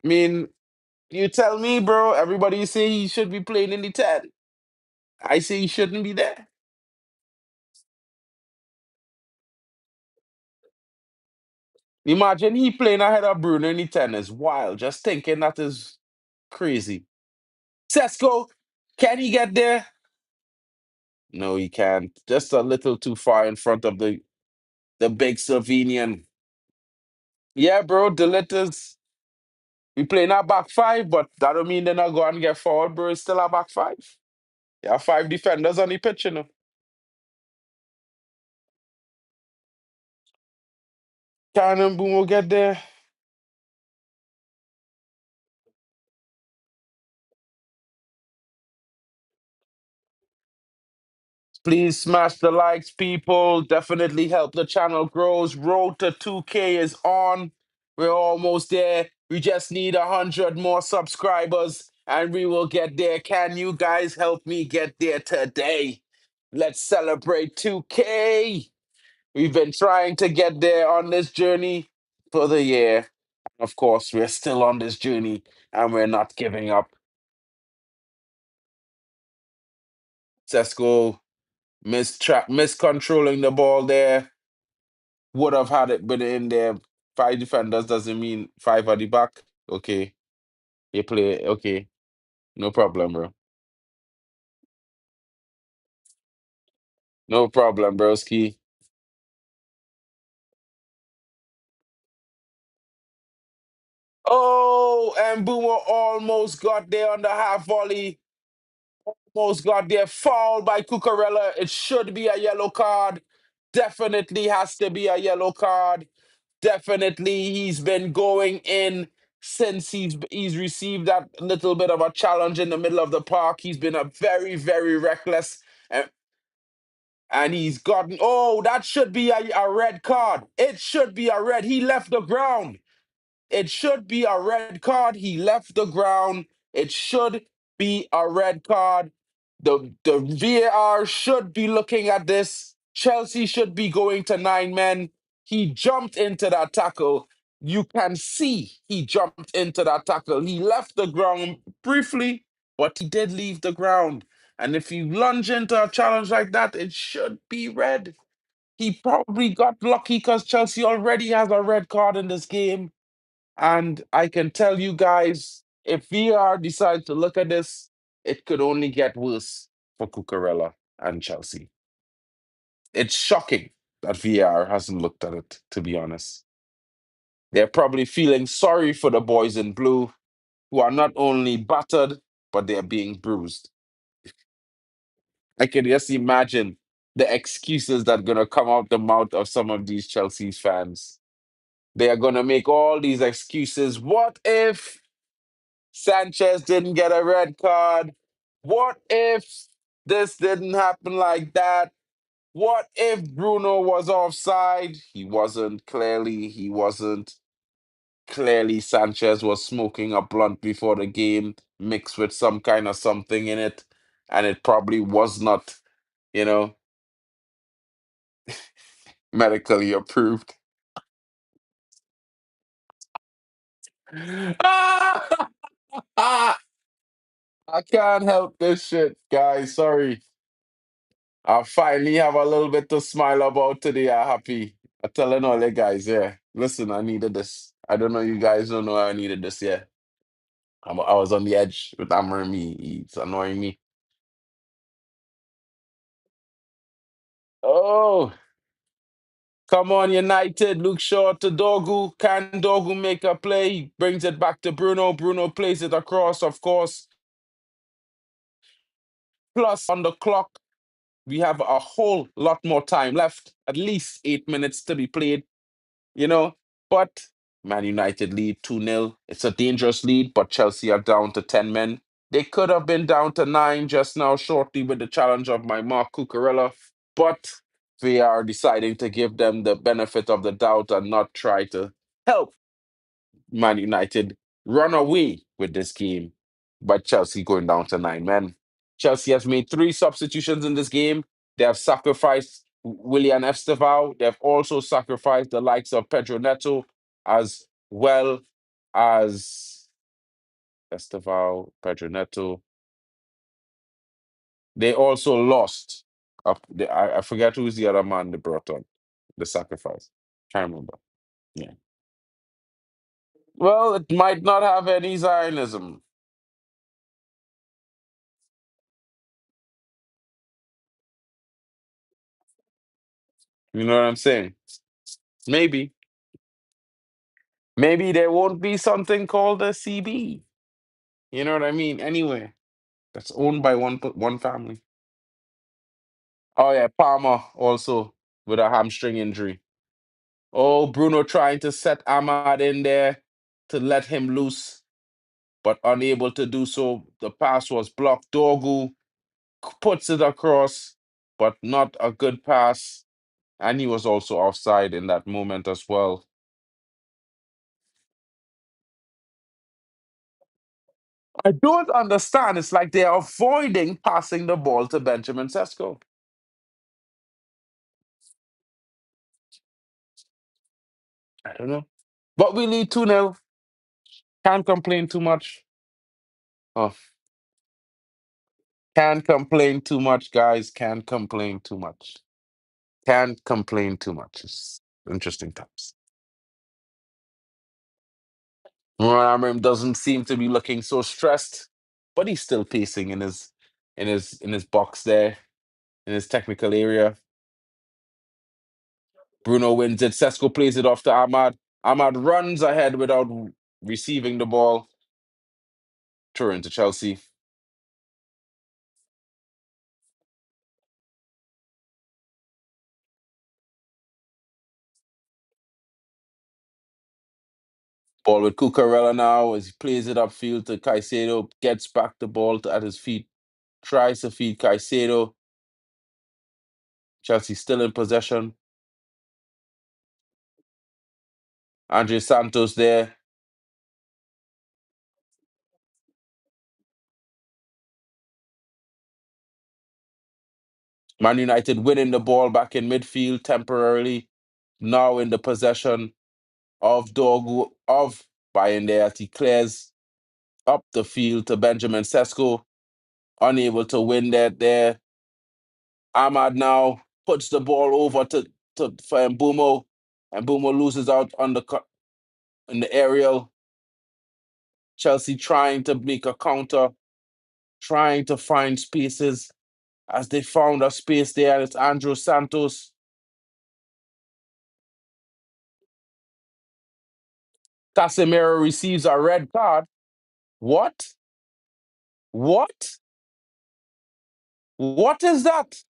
I mean, you tell me, bro. Everybody say he should be playing in the 10. I say he shouldn't be there. Imagine he playing ahead of Bruno in the 10 is wild. Just thinking that is crazy. Sesko, can he get there? No, he can't. Just a little too far in front of the big Slovenian. Yeah, bro, the letters. We playing our back five, but that don't mean they're not going to get forward, bro. It's still our back five. Yeah, five defenders on the pitch, you know. Cannon Boom will get there. Please smash the likes, people. Definitely help the channel grows. Road to 2K is on. We're almost there. We just need 100 more subscribers and we will get there. Can you guys help me get there today? Let's celebrate 2K. We've been trying to get there on this journey for the year. Of course, we're still on this journey and we're not giving up. Sesko miscontrolling the ball there. Would have had it been in there. Five defenders doesn't mean five at the back. Okay. You play. Okay. No problem, bro. No problem, broski. Oh, and Boomer almost got there on the half volley. Almost got there. Foul by Cucurella. It should be a yellow card. Definitely has to be a yellow card. Definitely, he's been going in since he's received that little bit of a challenge in the middle of the park. He's been a very, very reckless, and he's gotten. Oh, that should be a red card. It should be a red. He left the ground. It should be a red card. He left the ground. It should be a red card. The VAR should be looking at this. Chelsea should be going to nine men. He jumped into that tackle. You can see he jumped into that tackle. He left the ground briefly, but he did leave the ground. And if you lunge into a challenge like that, it should be red. He probably got lucky because Chelsea already has a red card in this game. And I can tell you guys, if VR decides to look at this, it could only get worse for Cucurella and Chelsea. It's shocking that VR hasn't looked at it, to be honest. They're probably feeling sorry for the boys in blue who are not only battered, but they're being bruised. I can just imagine the excuses that are going to come out the mouth of some of these Chelsea's fans. They are going to make all these excuses. What if Sanchez didn't get a red card? What if this didn't happen like that? What if Bruno was offside? He wasn't. Clearly, he wasn't. Clearly, Sanchez was smoking a blunt before the game, mixed with some kind of something in it, and it probably was not, you know, medically approved. I can't help this shit, guys. Sorry. I finally have a little bit to smile about today. I'm happy. I'm telling all the guys, yeah. Listen, I needed this. I don't know, you guys don't know I needed this, yeah. I was on the edge with hammering me. It's annoying me. Oh, come on, United. Luke Shaw to Dogu. Can Dogu make a play? He brings it back to Bruno. Bruno plays it across, of course. Plus, on the clock, we have a whole lot more time left. At least 8 minutes to be played. you know. But Man United lead 2-0. It's a dangerous lead, but Chelsea are down to 10 men. They could have been down to 9 just now, shortly with the challenge of my Mark Cucurella. But they are deciding to give them the benefit of the doubt and not try to help Man United run away with this game by Chelsea going down to 9 men. Chelsea has made 3 substitutions in this game. They have sacrificed Willian Esteval. They have also sacrificed the likes of Pedro Neto as well as Esteval, Pedro Neto. They also lost. I forget who's the other man they brought on the sacrifice. Can't remember. Yeah. Well, it might not have any Zionism. You know what I'm saying? Maybe. Maybe there won't be something called a CB. You know what I mean? Anyway, that's owned by one family. Oh yeah, Palmer also with a hamstring injury. Oh, Bruno trying to set Ahmad in there to let him loose, but unable to do so. The pass was blocked. Dorgu puts it across, but not a good pass. And he was also offside in that moment as well. I don't understand. It's like they're avoiding passing the ball to Benjamin Sesko. I don't know. But we lead 2-0. Can't complain too much. Oh, can't complain too much, guys. Can't complain too much. Can't complain too much. It's interesting times. Amram doesn't seem to be looking so stressed, but he's still pacing in his box there, in his technical area. Bruno wins it. Sesko plays it off to Ahmad. Ahmad runs ahead without receiving the ball. Turn to Chelsea. Ball with Cucurella now as he plays it upfield to Caicedo. Gets back the ball at his feet. Tries to feed Caicedo. Chelsea still in possession. Andre Santos there. Man United winning the ball back in midfield temporarily. Now in the possession of Dorgu of Bayern there as he clears up the field to Benjamin Sesko. Unable to win that there. Ahmad now puts the ball over for Mbumo. And Mbumo loses out on in the aerial. Chelsea trying to make a counter, trying to find spaces as they found a space there. And it's Andrew Santos. Casemiro receives a red card. What? What? What is that?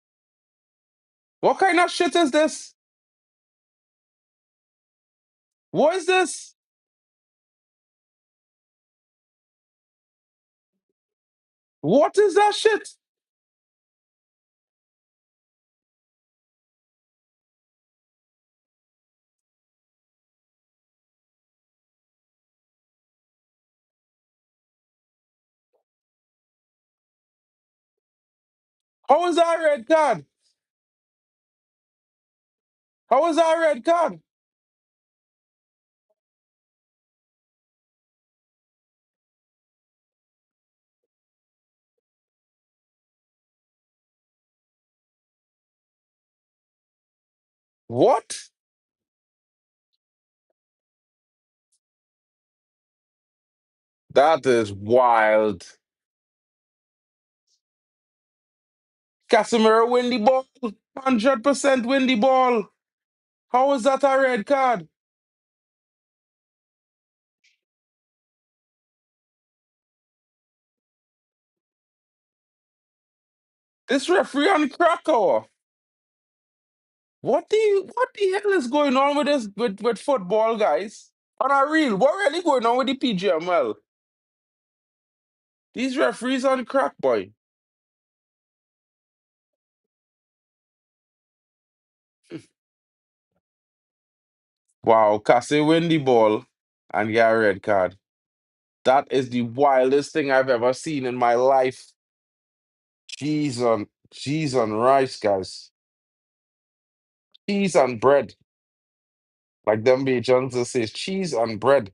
What kind of shit is this? What is this? What is that shit? How is that a red card? How is that a red card? What? That is wild. Casemiro win the ball. 100% win the ball. How is that a red card? This referee on Krakow. What the hell is going on with this with football, guys? On a real, what really going on with the PGML? These referees on crack, boy. Wow, Cassie win the ball and get a red card. That is the wildest thing I've ever seen in my life. Cheese on rice, guys. Cheese on bread. Like them B. Johnson says, cheese on bread.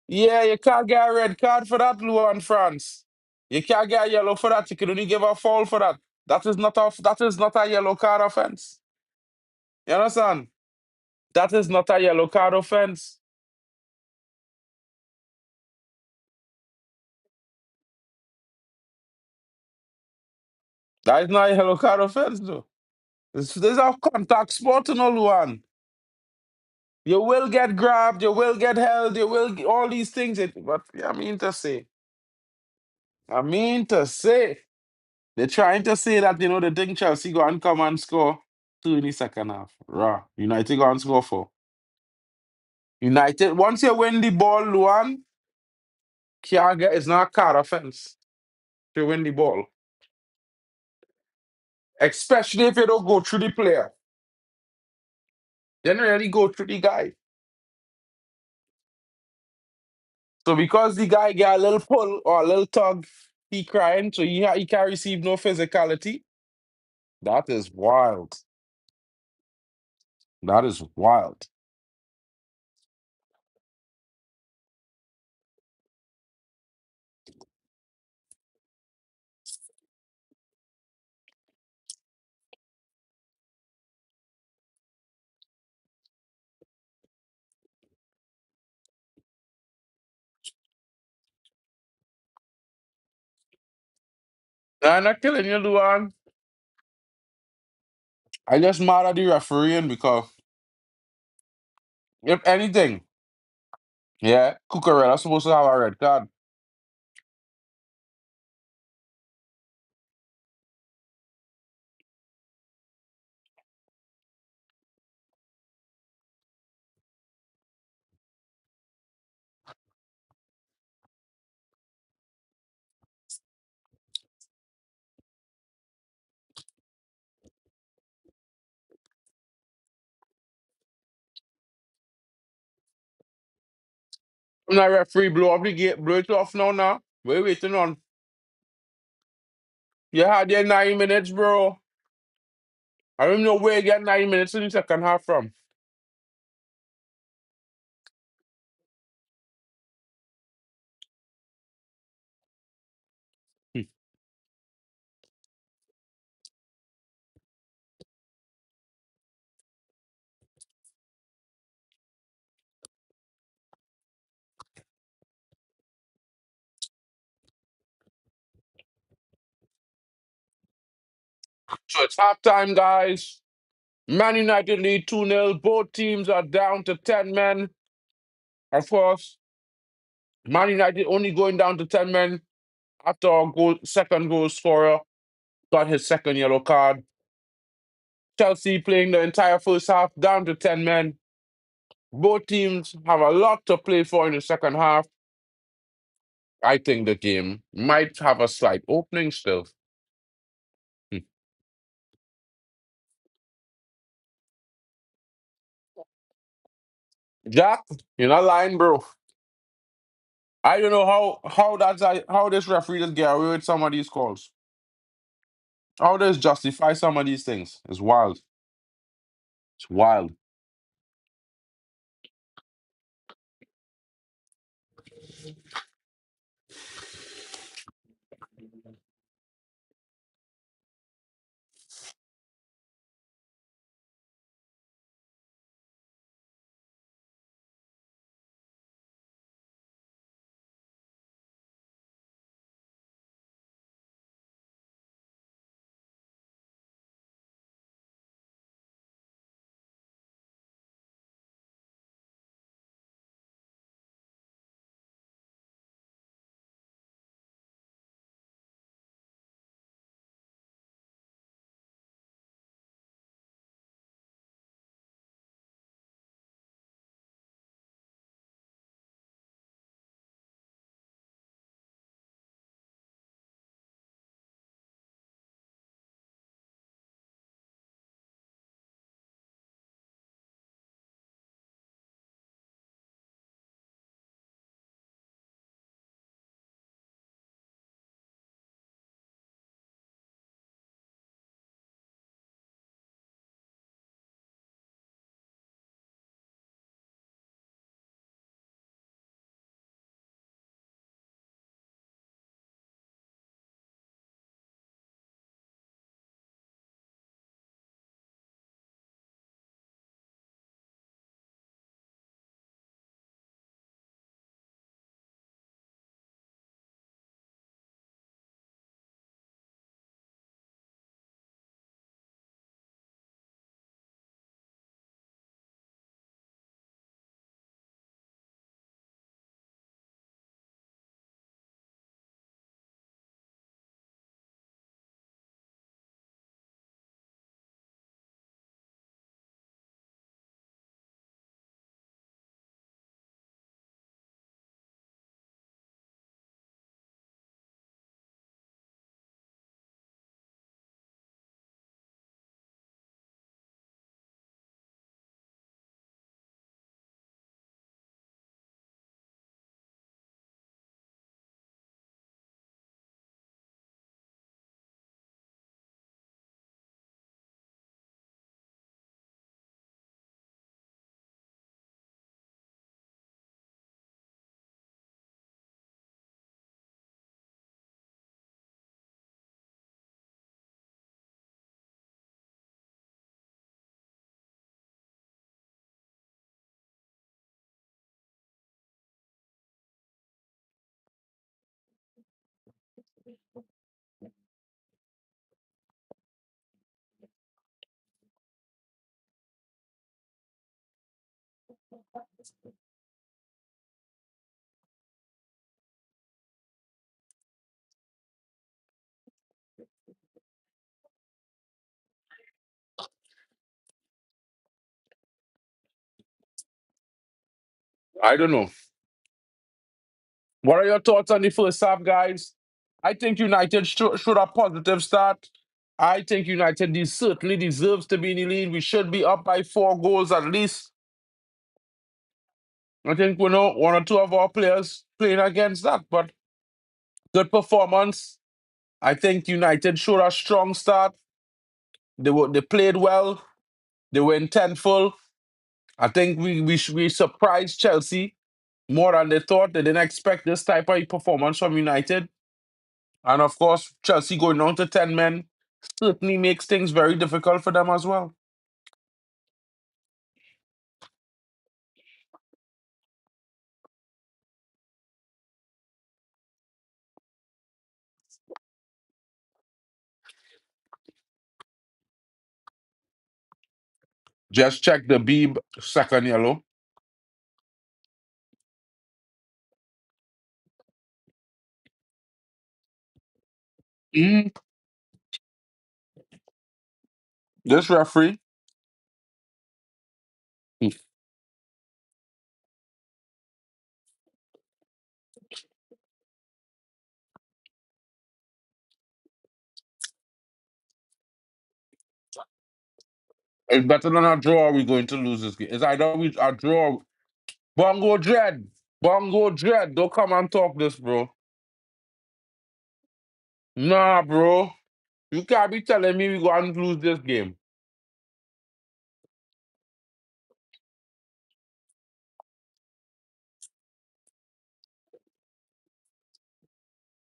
Yeah, you can't get a red card for that, Luan France. You can't get a yellow for that. You can only give a foul for that. That is not a yellow card offense. You understand? That is not a yellow card offense. That is not a yellow card offense, though. This is a contact sport, you know, Luan. You will get grabbed, you will get held, you will all these things. But I mean to say, they're trying to say that they think Chelsea go and come and score two in the second half. Raw. United go and score four. United, once you win the ball, Luan, can't get it's not a card offense to win the ball. Especially if you don't go through the player. Then really go through the guy. So because the guy get a little pull or a little tug, he crying, so he can't receive no physicality. That is wild. That is wild. I'm not killing you, Luan. I just mad at the refereeing because if anything, yeah, Cucurella's supposed to have a red card. And the referee blow up the gate, blow it off now. We're waiting on. You had your 9 minutes, bro. I don't know where you get 9 minutes in the second half from. Hmm. So it's halftime, guys. Man United lead 2-0. Both teams are down to 10 men. Of course, Man United only going down to 10 men after our second goal scorer got his second yellow card. Chelsea playing the entire first half down to 10 men. Both teams have a lot to play for in the second half. I think the game might have a slight opening still. Hmm. Jack, you're not lying, bro. I don't know how this referee just get away with some of these calls. How does justify some of these things? It's wild. It's wild. I don't know. What are your thoughts on the first half, guys? I think United should have positive start. I think United certainly deserves to be in the lead. We should be up by 4 goals at least. I think we know one or two of our players playing against that, but good performance. I think United showed a strong start. They played well. They were intentful. I think we surprised Chelsea more than they thought. They didn't expect this type of performance from United. And of course, Chelsea going down to 10 men certainly makes things very difficult for them as well. Just check the Beeb second yellow. Mm, this referee is better than a draw. We're going to lose this game. It's either we a draw. Bongo Dread. Bongo Dread. Don't come and talk this, bro. Nah, bro. You can't be telling me we're going to lose this game.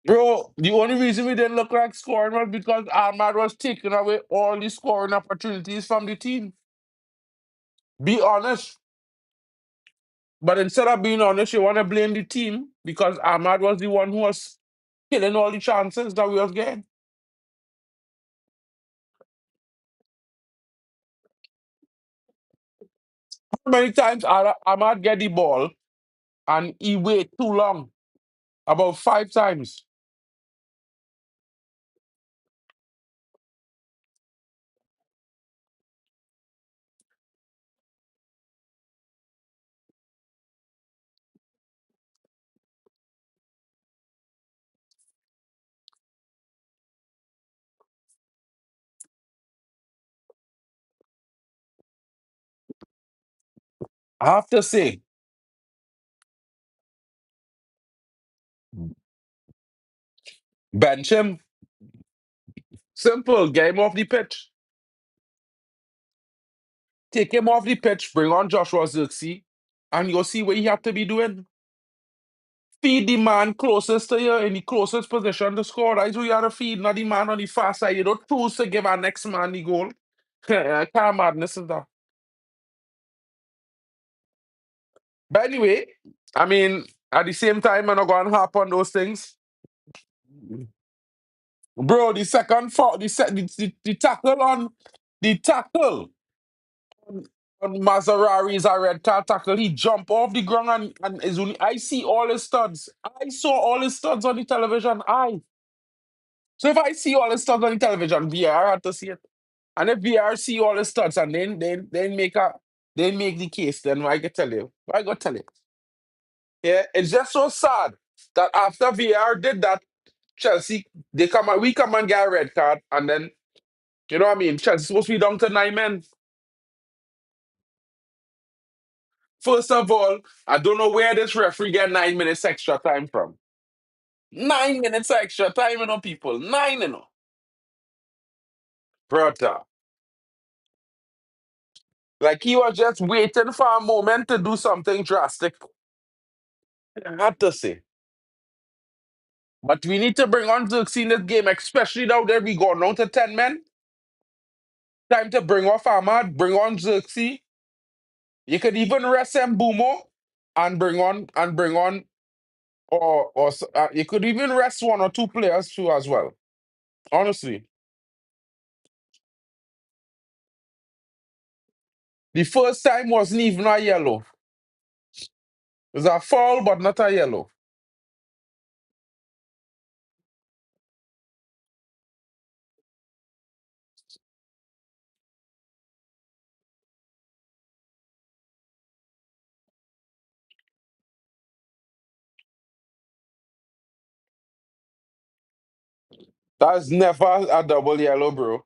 Bro, the only reason we didn't look like scoring was because Ahmad was taking away all the scoring opportunities from the team. Be honest. But instead of being honest, you want to blame the team because Ahmad was the one who was killing all the chances that we was getting. How many times Ahmad get the ball and he wait too long? About 5 times. I have to say, bench him. Simple. Get him off the pitch. Take him off the pitch. Bring on Joshua Zirkzee. And you'll see what you have to be doing. Feed the man closest to you in the closest position to score. That's who you have to feed, not the man on the far side. You don't choose to give our next man the goal. Kind madness is that. But anyway, I mean, at the same time, I'm not going to harp on those things. Bro, the second fault, the tackle on Mazarari is a red card tackle. He jumped off the ground and is only, I see all his studs. I saw all his studs on the television. So if I see all his studs on the television, VR had to see it. And if VR see all his studs and then make the case, then I can tell you. I gotta tell you. Yeah, it's just so sad that after VR did that, Chelsea, we come and get a red card, and then you know what I mean? Chelsea supposed to be down to 9 men. First of all, I don't know where this referee get 9 minutes extra time from. 9 minutes extra time, people. Nine, brother. Like he was just waiting for a moment to do something drastic. I had to say. But we need to bring on Xerxes in this game, especially now that we gone down to 10 men. Time to bring off Ahmad, bring on Xerxes. You could even rest Mbumo and bring on You could even rest one or two players too as well. Honestly, the first time wasn't even a yellow. It was a foul, but not a yellow. That's never a double yellow, bro.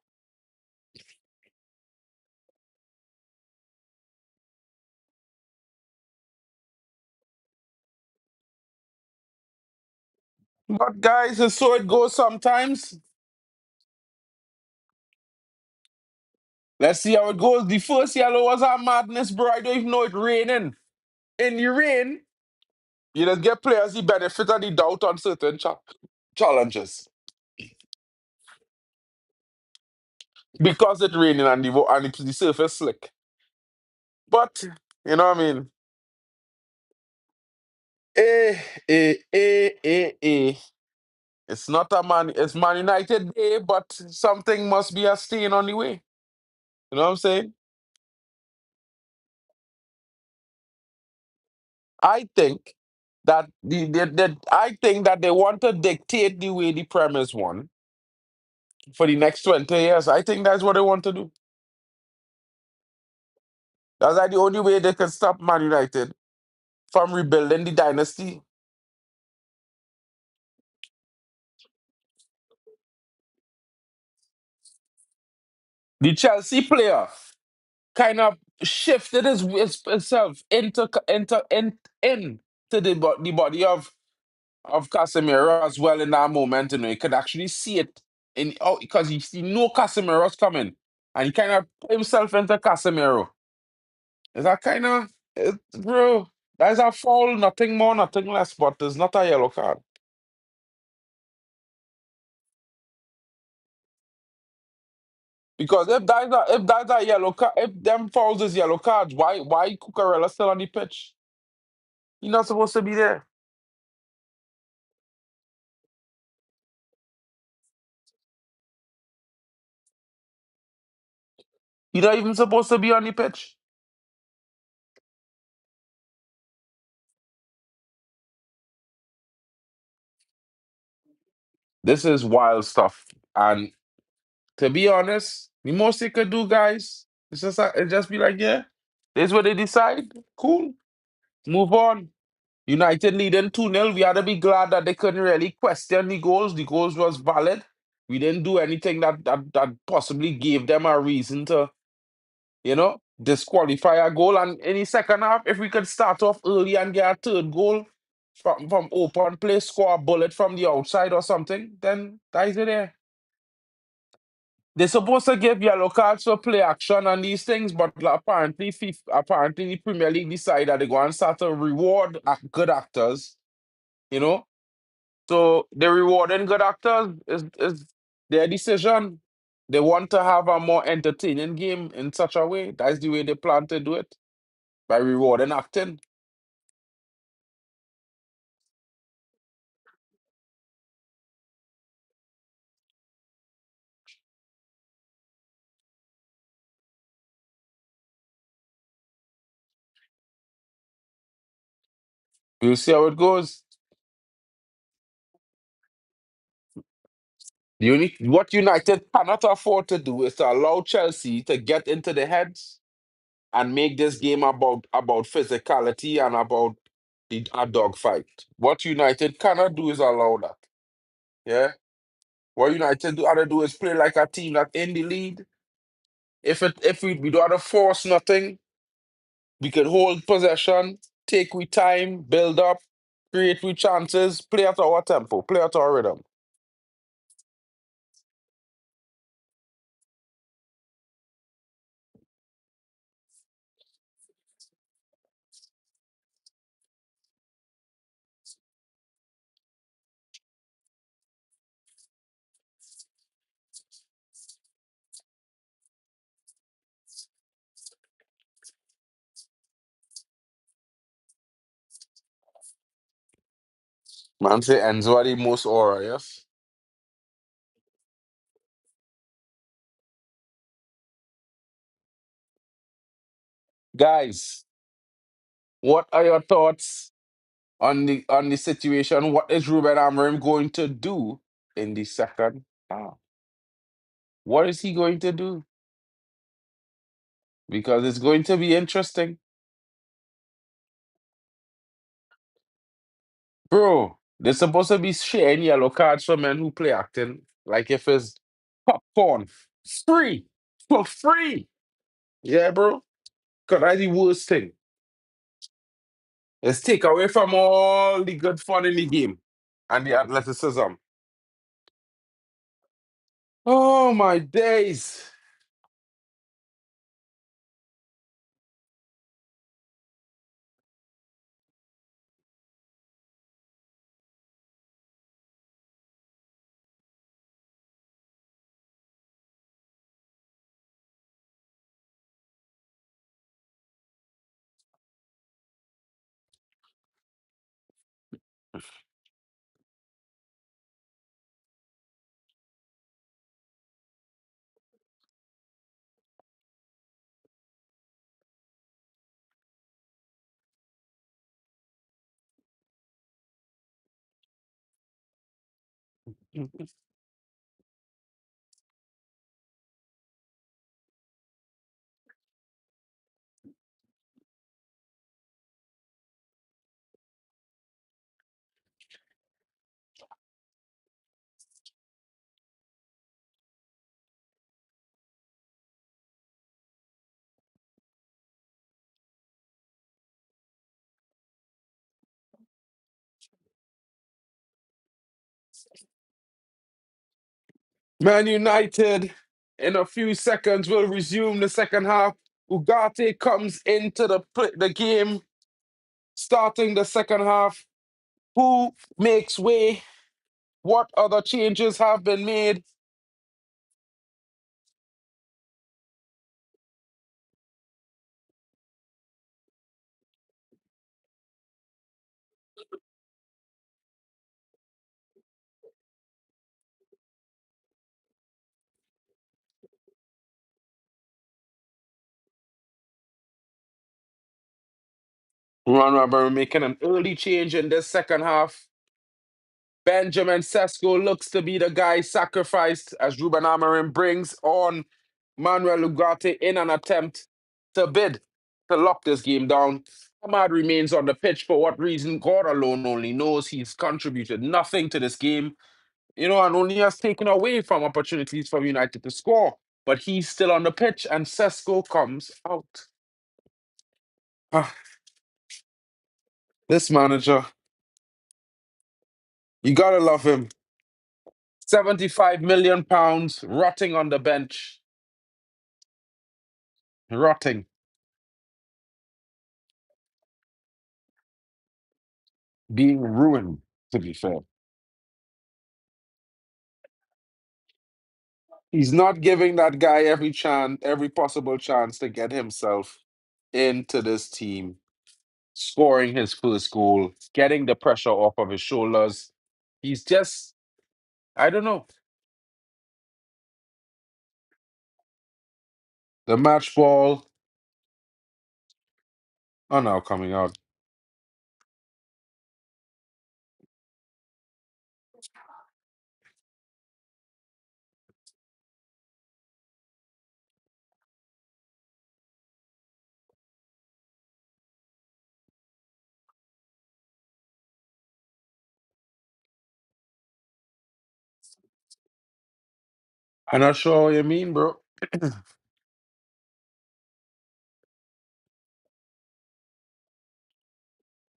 But guys, it's so it goes sometimes. Let's see how it goes. The first yellow was a madness, bro. I don't even know it raining. In the rain, you just get players the benefit of the doubt on certain challenges because it's raining and the surface slick. But you know what I mean? Eh, eh. It's not a man. It's Man United day, but something must be a stain on the way. You know what I'm saying? I think that I think that they want to dictate the way the Premier's won for the next 20 years. I think that's what they want to do. That's like the only way they can stop Man United from rebuilding the dynasty. The Chelsea player kind of shifted himself into the body of Casemiro as well in that moment. You know, you could actually see it in because he know Casemiro's coming, and he kind of put himself into Casemiro. Is that kind of bro? That is a foul, nothing more, nothing less. But it's not a yellow card because if that's a yellow card, if them fouls is yellow cards, why Cucurella still on the pitch? He's not supposed to be there. He's not even supposed to be on the pitch. This is wild stuff, and to be honest, the most they could do, guys, it just be like, yeah, this is what they decide. Cool. Move on. United leading 2-0. We had to be glad that they couldn't really question the goals. The goals was valid. We didn't do anything that possibly gave them a reason to, disqualify a goal. And in the second half, if we could start off early and get a third goal from open play, score a bullet from the outside or something, then that is it there. They're supposed to give yellow cards for play action and these things, but apparently, apparently the Premier League decided that they're going to start to reward good actors, you know. So they're rewarding good actors is their decision. They want to have a more entertaining game in such a way. That's the way they plan to do it by rewarding acting. We'll see how it goes. What United cannot afford to do is to allow Chelsea to get into the heads and make this game about physicality and about a dogfight. What United cannot do is allow that. Yeah. What United do other do is play like a team that in the lead. If we don't have to force nothing, we can hold possession, take we time, build up, create we chances, play at our tempo, play at our rhythm. Man say Enzo are the most aura, yes? Guys, what are your thoughts on the situation? What is Ruben Amorim going to do in the second half? What is he going to do? Because it's going to be interesting. Bro, they're supposed to be sharing yellow cards for men who play acting like if it's popcorn. Free. For free. Yeah, bro. Because that's the worst thing. It's take away from all the good fun in the game and the athleticism. Oh my days. Man United in a few seconds will resume the second half. Ugarte comes into the game, starting the second half. Who makes way? What other changes have been made? Ron Robert making an early change in this second half. Benjamin Sesko looks to be the guy sacrificed as Ruben Amorim brings on Manuel Ugarte in an attempt to bid to lock this game down. Ahmad remains on the pitch for what reason God alone only knows. He's contributed nothing to this game, and only has taken away from opportunities from United to score. But he's still on the pitch, and Sesko comes out. Ah, this manager, you gotta love him. £75 million rotting on the bench. Rotting. Being ruined, to be fair. He's not giving that guy every chance, every possible chance to get himself into this team, scoring his first goal, getting the pressure off of his shoulders. He's just, I don't know. The match ball are now coming out. I'm not sure what you mean, bro.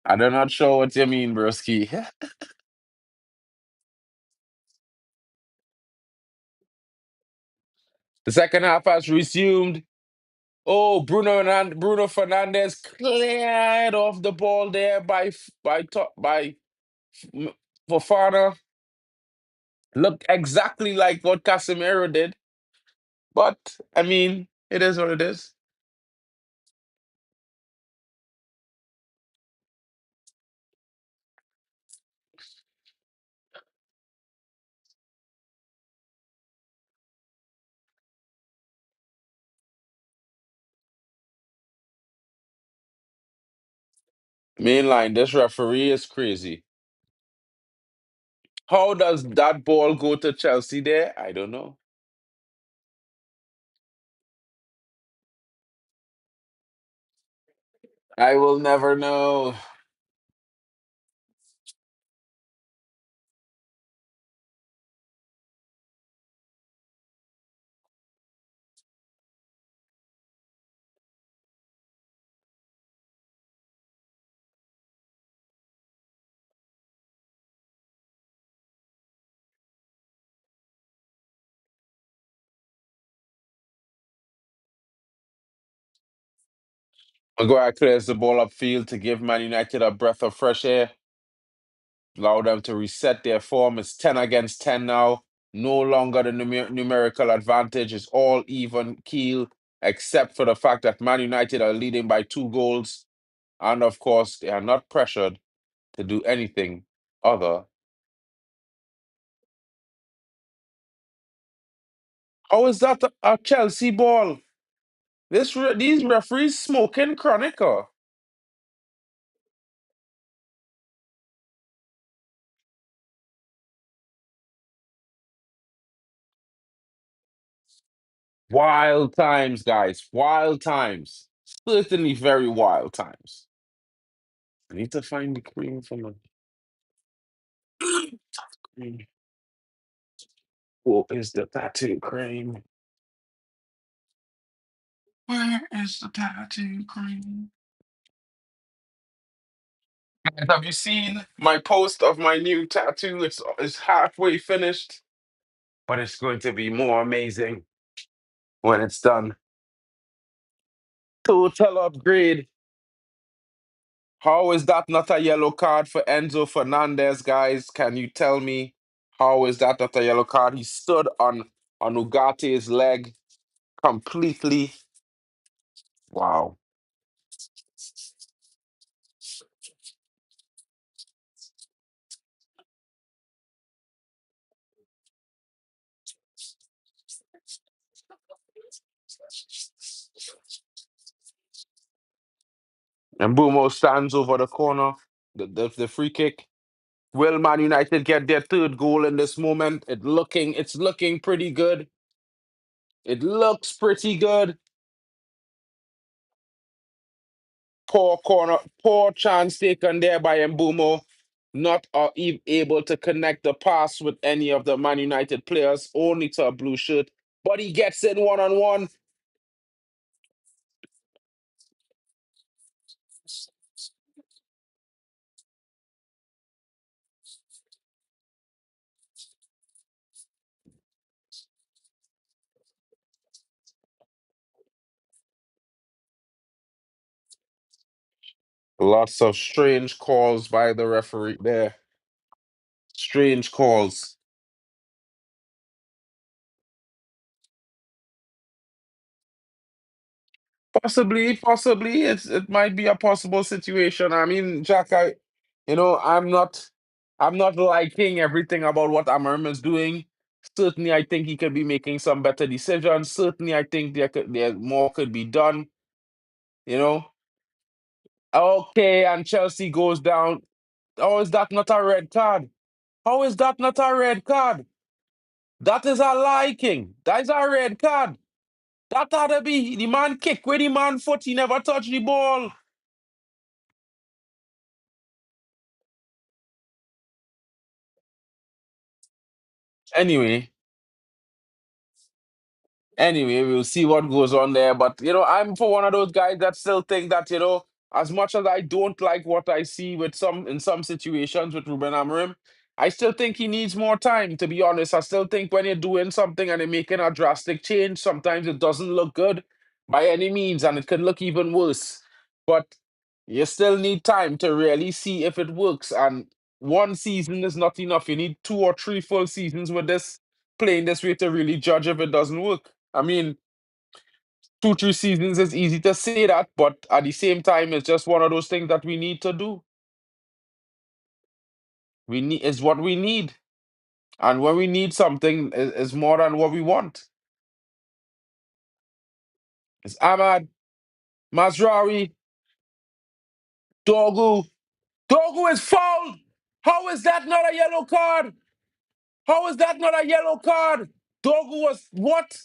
I'm not sure what you mean, broski. The second half has resumed. Oh, Bruno Fernandez cleared off the ball there by Fofana. Looked exactly like what Casemiro did, but I mean, it is what it is. Mainline, this referee is crazy. How does that ball go to Chelsea there? I don't know. I will never know. Maguire clears the ball upfield to give Man United a breath of fresh air, allow them to reset their form. It's 10 against 10 now. No longer the numerical advantage. It's all even keel, except for the fact that Man United are leading by 2 goals. And of course, they are not pressured to do anything other. How is that a Chelsea ball? These referees smoking chronicle. Wild times, guys. Wild times. Certainly very wild times. I need to find the cream from the cream. What is the tattoo cream? Where is the tattoo cream? Guys, have you seen my post of my new tattoo? It's halfway finished, but it's going to be more amazing when it's done. Total upgrade. How is that not a yellow card for Enzo Fernandez, guys? Can you tell me how is that not a yellow card? He stood on Ugate's leg completely. Wow. And Bumo stands over the corner, the free kick. Will Man United get their third goal in this moment? It's looking pretty good. It looks pretty good. Poor corner, poor chance taken there by Mbumo. Not able to connect the pass with any of the Man United players, only to a blue shirt. But he gets in one on one. Lots of strange calls by the referee there. Strange calls. Possibly, it might be a possible situation. I mean, Jack, I'm not liking everything about what Amarim is doing. Certainly, I think he could be making some better decisions. Certainly, I think there more could be done. You know, okay, and Chelsea goes down. How is that not a red card? How is that not a red card? That is a liking. That is a red card. That had to be the man kick with the man foot. He never touched the ball. Anyway, we'll see what goes on there. But I'm for one of those guys that still think that as much as I don't like what I see with some in some situations with Ruben Amorim, I still think he needs more time. To be honest, I still think when you're doing something and you're making a drastic change, sometimes it doesn't look good by any means, and it could look even worse. But you still need time to really see if it works. And one season is not enough. You need 2 or 3 full seasons with this playing this way to really judge if it doesn't work. I mean, 2, 3 seasons is easy to say that, but at the same time, it's just one of those things that we need to do. We need is what we need, and when we need something, is more than what we want. It's Ahmad Mazraoui. Dogu. Dogu is fouled. How is that not a yellow card? How is that not a yellow card? Dogu was what?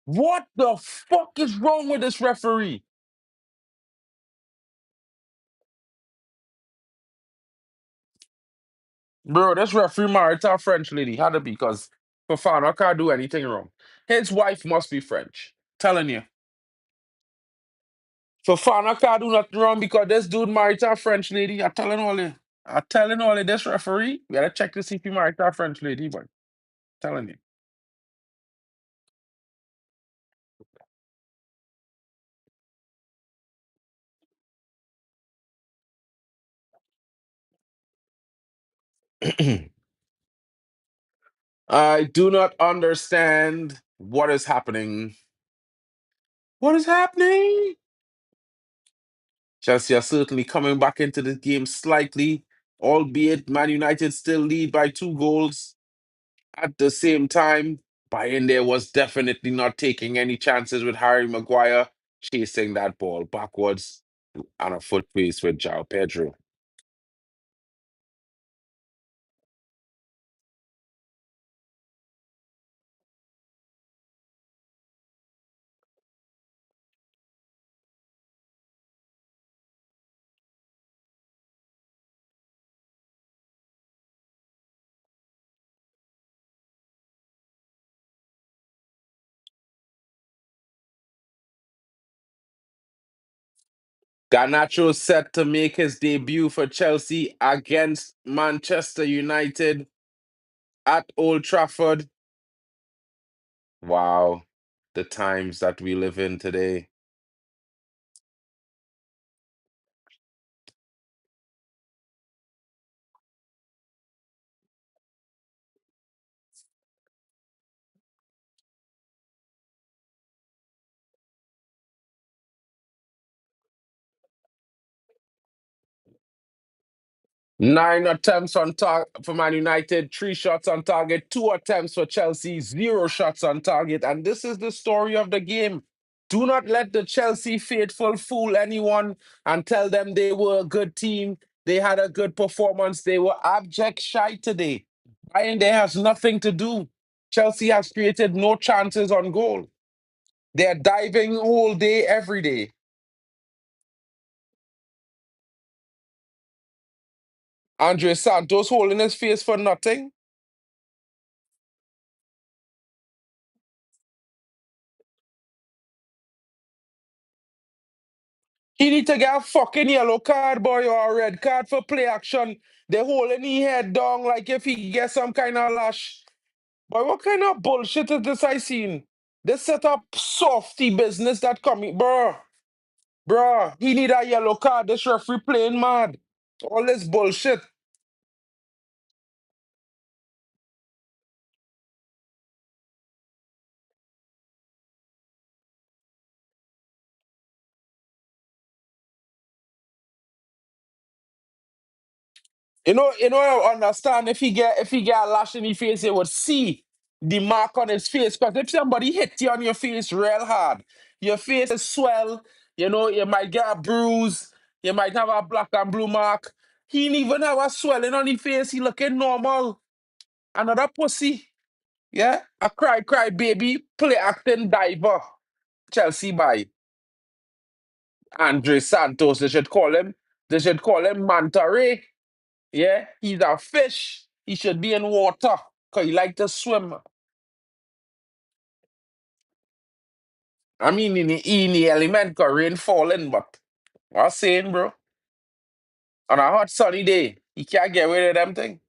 What the fuck is wrong with this referee? Bro, this referee married to a French lady. Had to be because Fafana can't do anything wrong. His wife must be French. Telling you. Fafana can't do nothing wrong because this dude married to a French lady. I'm telling all you. I'm telling all you, this referee. We gotta check to see if he married to a French lady, but telling you. I do not understand what is happening. What is happening? Chelsea are certainly coming back into the game slightly, albeit Man United still lead by 2 goals. At the same time, Bayern there was definitely not taking any chances with Harry Maguire chasing that ball backwards on a foot pace with João Pedro. Garnacho set to make his debut for Chelsea against Manchester United at Old Trafford. Wow, the times that we live in today. Nine attempts on target for Man United, 3 shots on target, 2 attempts for Chelsea, 0 shots on target. And this is the story of the game. Do not let the Chelsea faithful fool anyone and tell them they were a good team. They had a good performance. They were abject shy today. Bayern there has nothing to do. Chelsea has created no chances on goal. They're diving all day, every day. Andre Santos holding his face for nothing. He need to get a fucking yellow card, boy, or a red card for play action. They holding his head down like if he get some kind of lash. Boy, what kind of bullshit is this I seen? This set up softy business that coming, bro. Bro, he need a yellow card. This referee playing mad. All this bullshit. I understand if he get a lash in his face, he would see the mark on his face. Because if somebody hit you on your face real hard, your face is swell, you might get a bruise, you might have a black and blue mark. He didn't even have a swelling on his face, he looking normal. Another pussy, yeah? A cry baby, play acting diver. Chelsea by Andre Santos, they should call him Manta Ray. Yeah, he's a fish. He should be in water because he like to swim. I mean, in the element, because rain falling, but I'm saying, bro, on a hot sunny day, he can't get rid of them thing.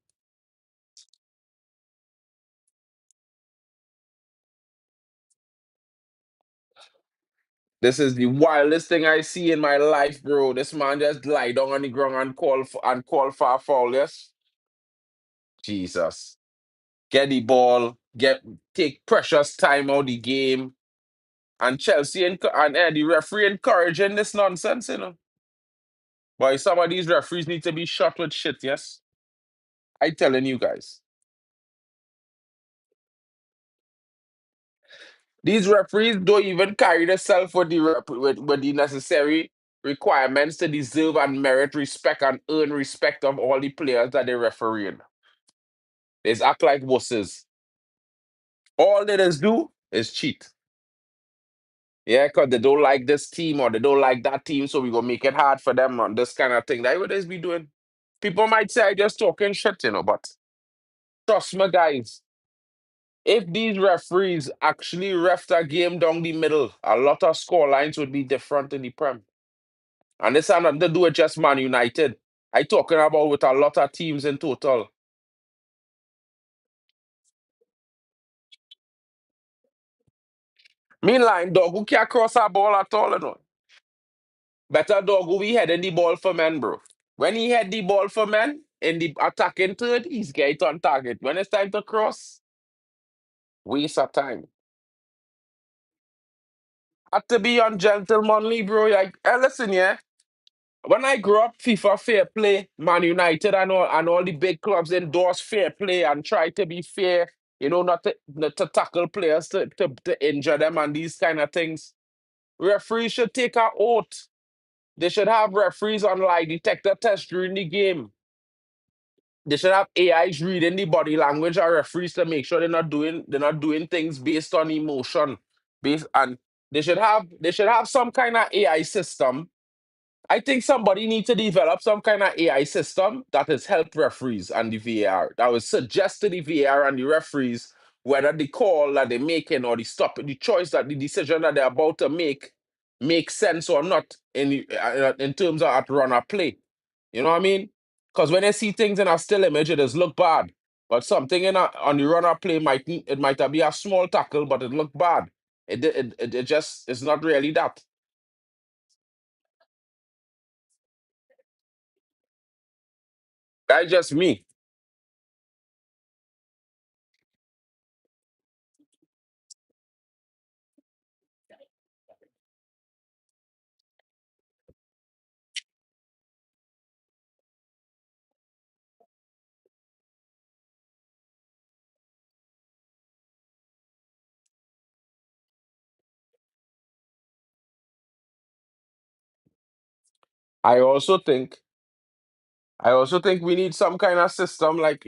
This is the wildest thing I see in my life, bro. This man just lie down on the ground and call for a foul. Yes, Jesus. Get the ball, take precious time out the game, and Chelsea and the referee encouraging this nonsense, But some of these referees need to be shot with shit, yes? I telling you guys. These referees don't even carry themselves with the necessary. requirements to deserve and merit respect and earn respect of all the players that they referee. They just act like wusses. All they just do is cheat. Yeah, because they don't like this team or they don't like that team, so we gonna make it hard for them on this kind of thing. That's what they be doing. People might say I just talking shit, but trust me, guys. If these referees actually ref a game down the middle, a lot of score lines would be different in the Prem. And this has nothing to do with just Man United. I talking about with a lot of teams in total. Meanwhile, dog who can't cross a ball at all. Better dog who be heading the ball for men, bro. When he had the ball for men in the attacking third, he's get on target. When it's time to cross, waste of time. Had to be ungentlemanly, bro. Like, listen, yeah. When I grew up, FIFA fair play, Man United and all the big clubs endorse fair play and try to be fair, not to tackle players to injure them and these kind of things. Referees should take an oath. They should have referees on lie detector test during the game. They should have AIs reading the body language of referees to make sure they're not doing things based on emotion. Based and they should have some kind of AI system. I think somebody needs to develop some kind of AI system that has helped referees and the VAR. That would suggest to the VAR and the referees whether the call that they're making or the choice that the decision that they're about to make makes sense or not in terms of at run or play. You know what I mean? Because when I see things in a still image, it does look bad. But something on the run or play might be a small tackle, but it look bad. It just it's not really that. That's just me. I also think I also think we need some kind of system like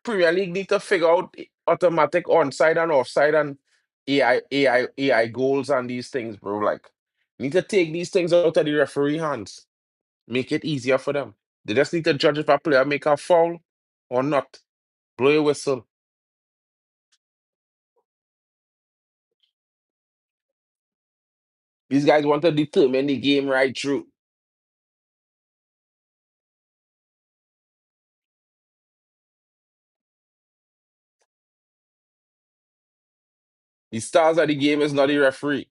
Premier League need to figure out automatic onside and offside and AI goals and these things, bro. Like need to take these things out of the referee hands. Make it easier for them. They just need to judge if a player make a foul or not. Blow a whistle. These guys want to determine the game right through. The stars of the game is not the referee.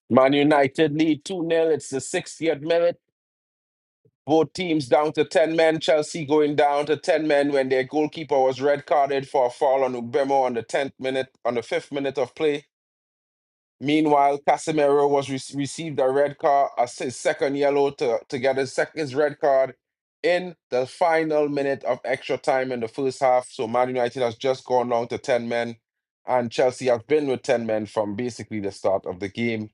Man United lead 2-0. It's the 60th minute. Both teams down to 10 men. Chelsea going down to 10 men when their goalkeeper was red carded for a foul on Ubemo on the 10th minute, on the 5th minute of play. Meanwhile, Casemiro received a red card, his second yellow to get his red card in the final minute of extra time in the first half. So Man United has just gone down to 10 men, and Chelsea have been with 10 men from basically the start of the game.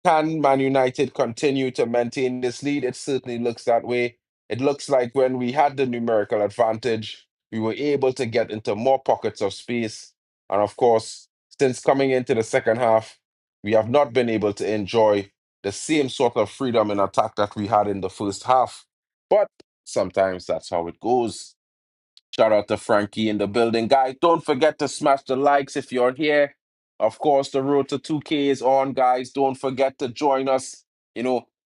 Can Man United continue to maintain this lead? It certainly looks that way. It looks like when we had the numerical advantage, we were able to get into more pockets of space. And of course, since coming into the second half, we have not been able to enjoy the same sort of freedom in attack that we had in the first half. But sometimes that's how it goes. Shout out to Frankie in the building. Guys, don't forget to smash the likes if you're here. Of course, the road to 2K is on, guys. Don't forget to join us.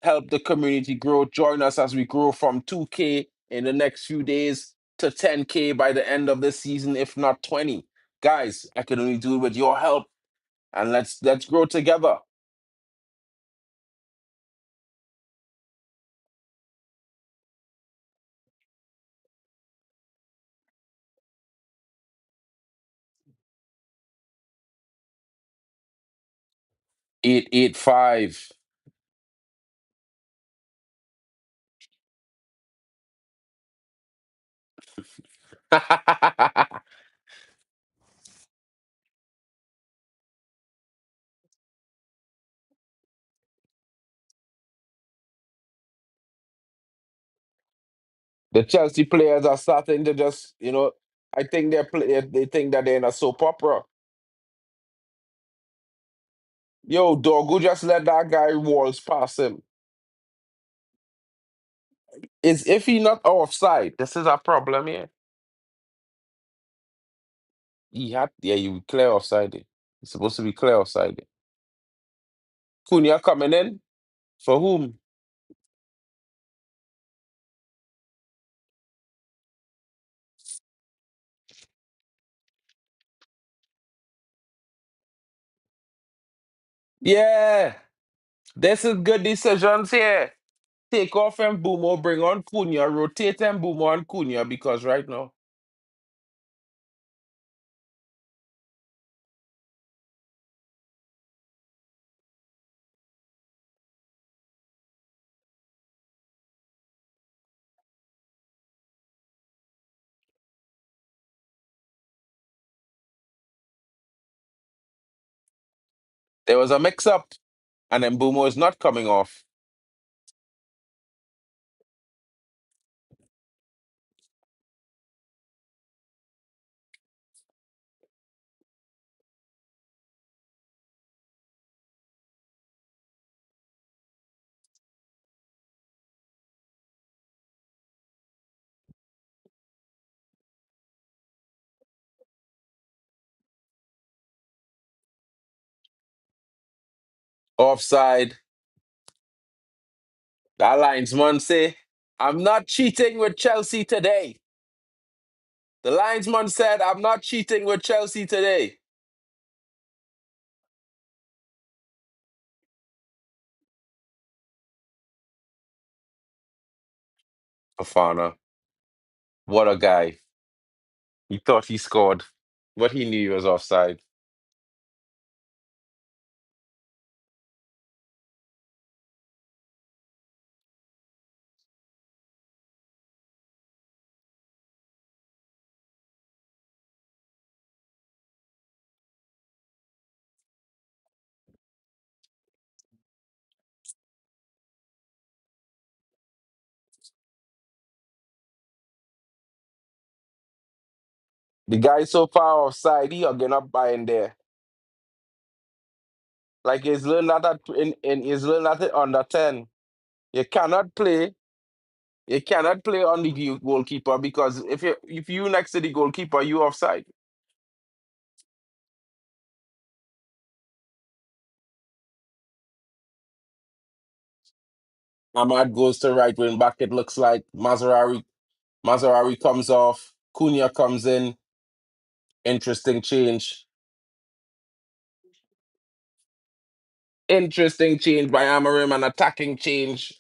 Help the community grow. Join us as we grow from 2K in the next few days to 10K by the end of this season, if not 20. Guys, I can only do it with your help. And let's grow together. 8-5. The Chelsea players are starting to just, I think they think that they're in a soap opera. Yo, dog, who just let that guy walls past him? Is if he not offside, this is a problem here. You clear offside it. It's supposed to be clear offside it. Cunha coming in for whom? Yeah, this is good decisions here. Take off Mbumo, bring on Cunha, rotate Mbumo and Cunha because right now there was a mix-up and Mbumo is not coming off. Offside. That linesman say, I'm not cheating with Chelsea today. The linesman said, I'm not cheating with Chelsea today. Fafana, what a guy. He thought he scored, but he knew he was offside. The guy so far offside, he again up by in there. Like he's learned that in he's learned that at under 10. You cannot play. You cannot play on the goalkeeper because if you next to the goalkeeper, you offside. Ahmad goes to right wing back. It looks like Mazarari comes off. Cunha comes in. Interesting change. Interesting change by Amarim, an attacking change.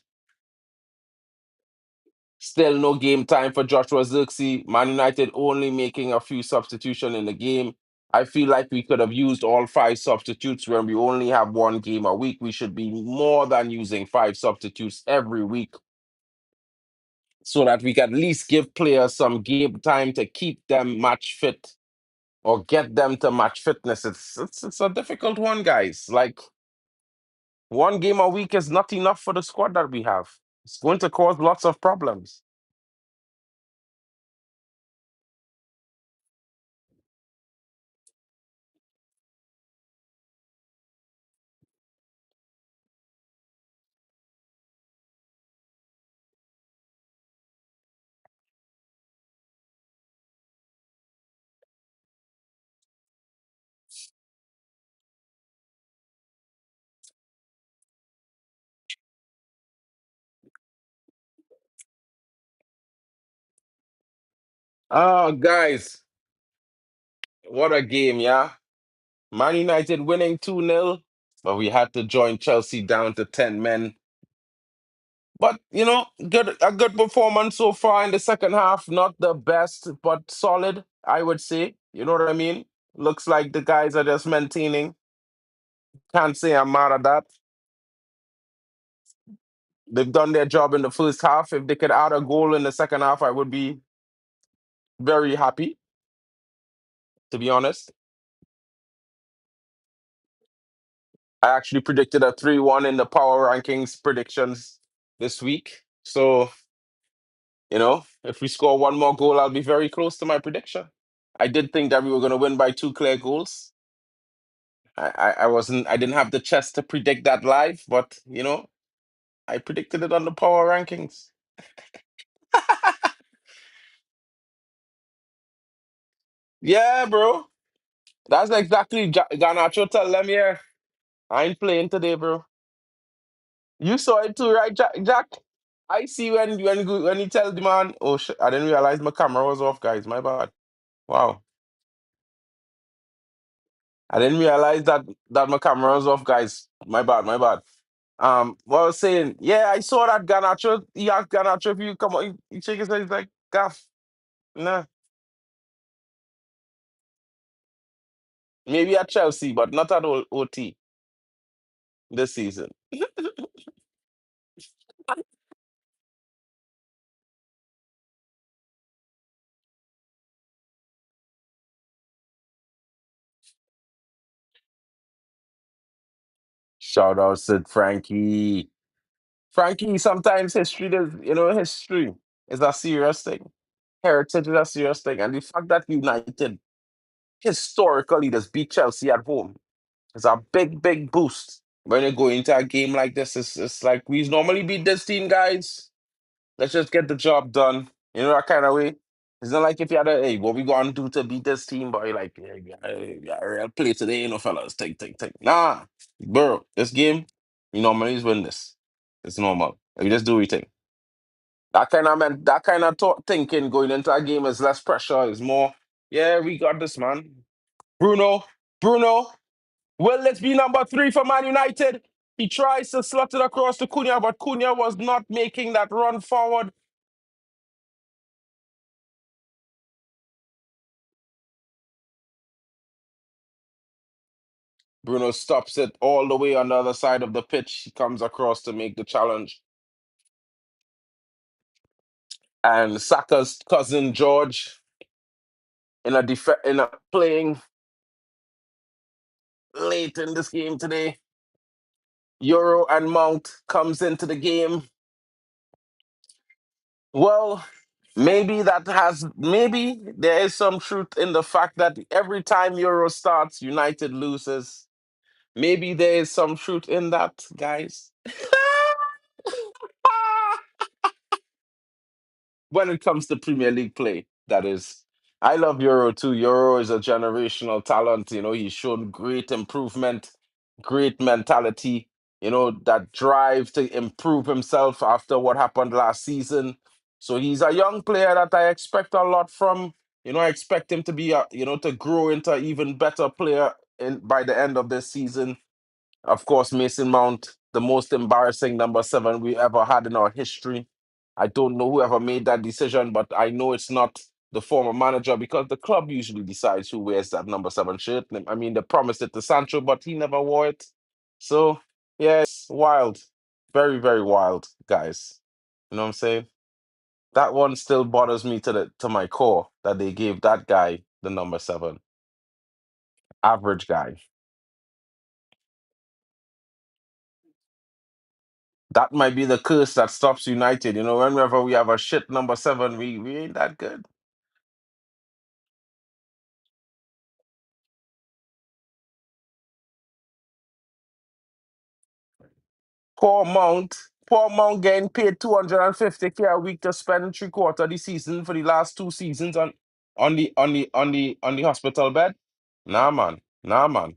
Still no game time for Joshua Zirkzee. Man United only making a few substitutions in the game. I feel like we could have used all five substitutes when we only have one game a week. We should be more than using five substitutes every week so that we can at least give players some game time to keep them match fit or get them to match fitness. It's a difficult one, guys. Like one game a week is not enough for the squad that we have. It's going to cause lots of problems. Oh, guys, what a game, yeah? Man United winning 2-0, but we had to join Chelsea down to 10 men. But, a good performance so far in the second half. Not the best, but solid, I would say. You know what I mean? Looks like the guys are just maintaining. Can't say I'm mad at that. They've done their job in the first half. If they could add a goal in the second half, I would be very happy, to be honest. I actually predicted a 3-1 in the power rankings predictions this week. So, if we score one more goal, I'll be very close to my prediction. I did think that we were going to win by two clear goals. I didn't have the chest to predict that live, but, I predicted it on the power rankings. Yeah, bro. That's exactly Ganacho tell them, yeah. I ain't playing today, bro. You saw it too, right, Jack? I see when he tells the man, oh shit, I didn't realize my camera was off, guys. My bad. Wow. I didn't realize that my camera was off, guys. My bad, my bad. What I was saying, yeah, I saw that Ganacho. He asked Ganacho if you come on. He shake his head, he's like, Gaff, nah. Maybe at Chelsea, but not at OT this season. Shout out to Frankie. Frankie, sometimes history is a serious thing. Heritage is a serious thing. And the fact that United historically just beat Chelsea at home is a big, big boost. When you go into a game like this, it's like we normally beat this team, guys. Let's just get the job done. You know that kind of way. It's not like if you had a, hey, what we gonna do to beat this team, but you're like, yeah, real play today, fellas. Take. Nah, bro, this game, we normally win this. It's normal. We just do we think. That kind of thought thinking going into a game is less pressure, is more, yeah, we got this, man. Bruno, Bruno, will it be number three for Man United? He tries to slot it across to Cunha, but Cunha was not making that run forward. Bruno stops it all the way on the other side of the pitch. He comes across to make the challenge. And Saka's cousin George in a playing late in this game today. Euro and Mount comes into the game. Well, maybe there is some truth in the fact that every time Euro starts, United loses. Maybe there is some truth in that, guys. When it comes to Premier League play, that is. I love Euro too. Euro is a generational talent. He's shown great improvement, great mentality, that drive to improve himself after what happened last season. So he's a young player that I expect a lot from. I expect him to be, to grow into an even better player by the end of this season. Of course, Mason Mount, the most embarrassing number seven we ever had in our history. I don't know whoever made that decision, but I know it's not the former manager because the club usually decides who wears that number seven shirt. I mean, they promised it to Sancho, but he never wore it. So, yeah, it's wild. Very, very wild, guys. You know what I'm saying? That one still bothers me to my core that they gave that guy the number seven. Average guy. That might be the curse that stops United. Whenever we have a shit number seven, we ain't that good. Poor Mount, poor Mount getting paid 250K a week to spend three-quarter of the season for the last two seasons on the hospital bed. Nah man. Nah man.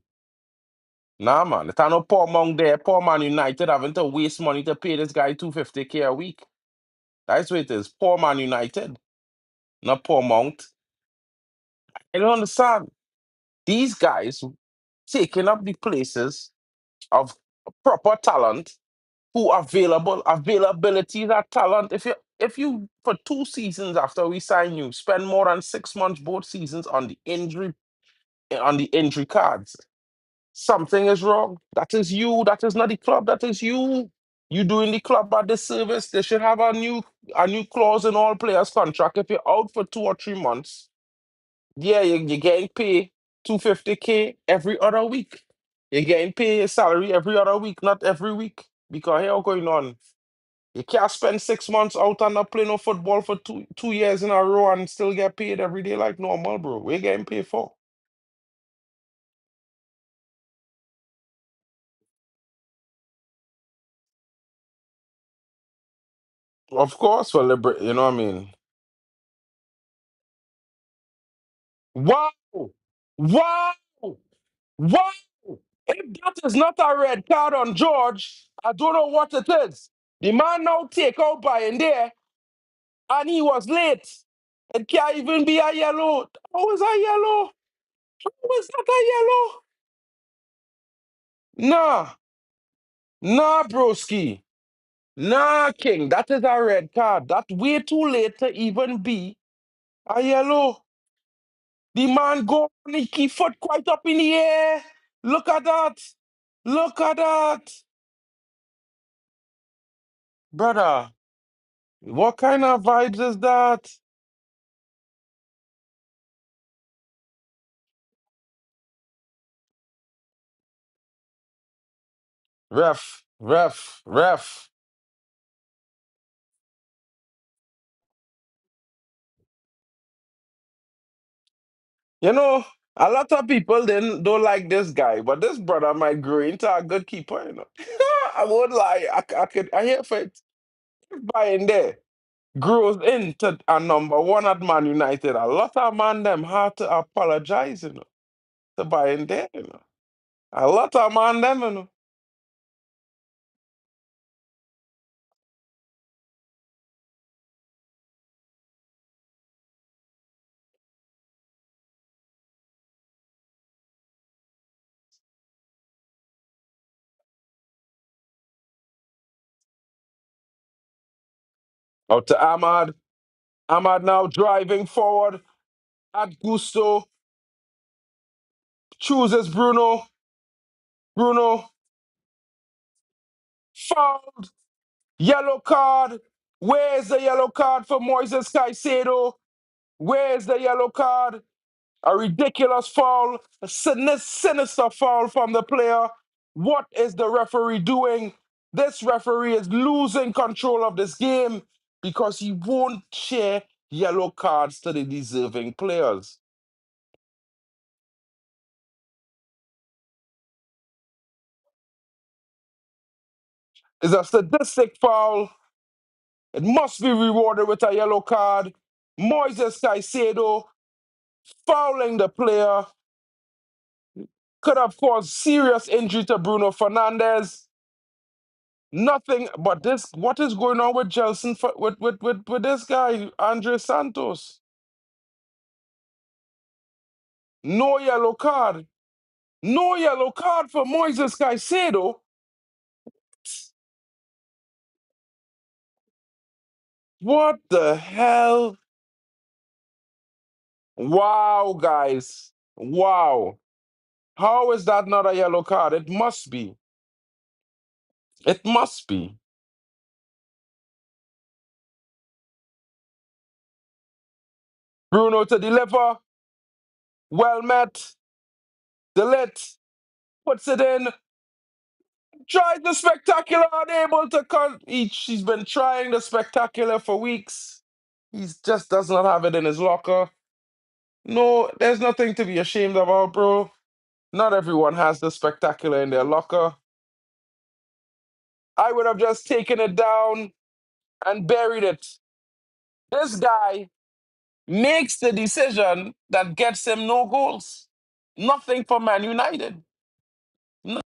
Nah man. It's no poor Mount there. Poor Man United having to waste money to pay this guy 250K a week. That's what it is. Poor Man United. Not poor Mount. I don't understand. These guys taking up the places of proper talent who availability that talent. If you for 2 seasons after we sign you spend more than 6 months both seasons on the injury cards, Something is wrong. That is you. That is not the club. That is you. You doing the club a disservice. They should have a new clause in all players' contract. If you're out for 2 or 3 months, yeah, you're getting paid 250K every other week. You're getting paid your salary every other week, not every week. Because here going on. You can't spend 6 months out and not play no football for two years in a row and still get paid every day like normal, bro. We're getting paid for. Of course, for liberate, you know what I mean? Wow! Wow! Wow! If that is not a red card on George, I don't know what it is. The man now take out by in there and he was late. It can't even be a yellow. How is a yellow? How is that a yellow? Nah, nah, broski. Nah, King, that is a red card. That way too late to even be a yellow. The man go on his foot quite up in the air. Look at that. Look at that. Brother, what kind of vibes is that? Ref, ref, ref. You know, a lot of people then don't like this guy, but this brother might grow into a good keeper, you know. I won't lie. I hear for it. By in there. Grows into a number one at Man United. A lot of man them had to apologize, to buy in there, A lot of man them, Out to Ahmad. Ahmad now driving forward at Gusto. Chooses Bruno. Bruno fouled. Yellow card. Where's the yellow card for Moises Caicedo? Where's the yellow card? A ridiculous foul, a sinister foul from the player. What is the referee doing? This referee is losing control of this game because he won't share yellow cards to the deserving players. It's a sadistic foul. It must be rewarded with a yellow card. Moises Caicedo fouling the player could have caused serious injury to Bruno Fernandes. Nothing but this. What is going on with Jelson with this guy, Andre Santos? No yellow card. No yellow card for Moises Caicedo. What the hell? Wow, guys. Wow. How is that not a yellow card? It must be. It must be. Bruno to deliver. Well met. Delit. Puts it in. Tries the spectacular. Unable to cut. He's been trying the spectacular for weeks. He just does not have it in his locker. No, there's nothing to be ashamed about, bro. Not everyone has the spectacular in their locker. I would have just taken it down and buried it. This guy makes the decision that gets him no goals. Nothing for Man United. No-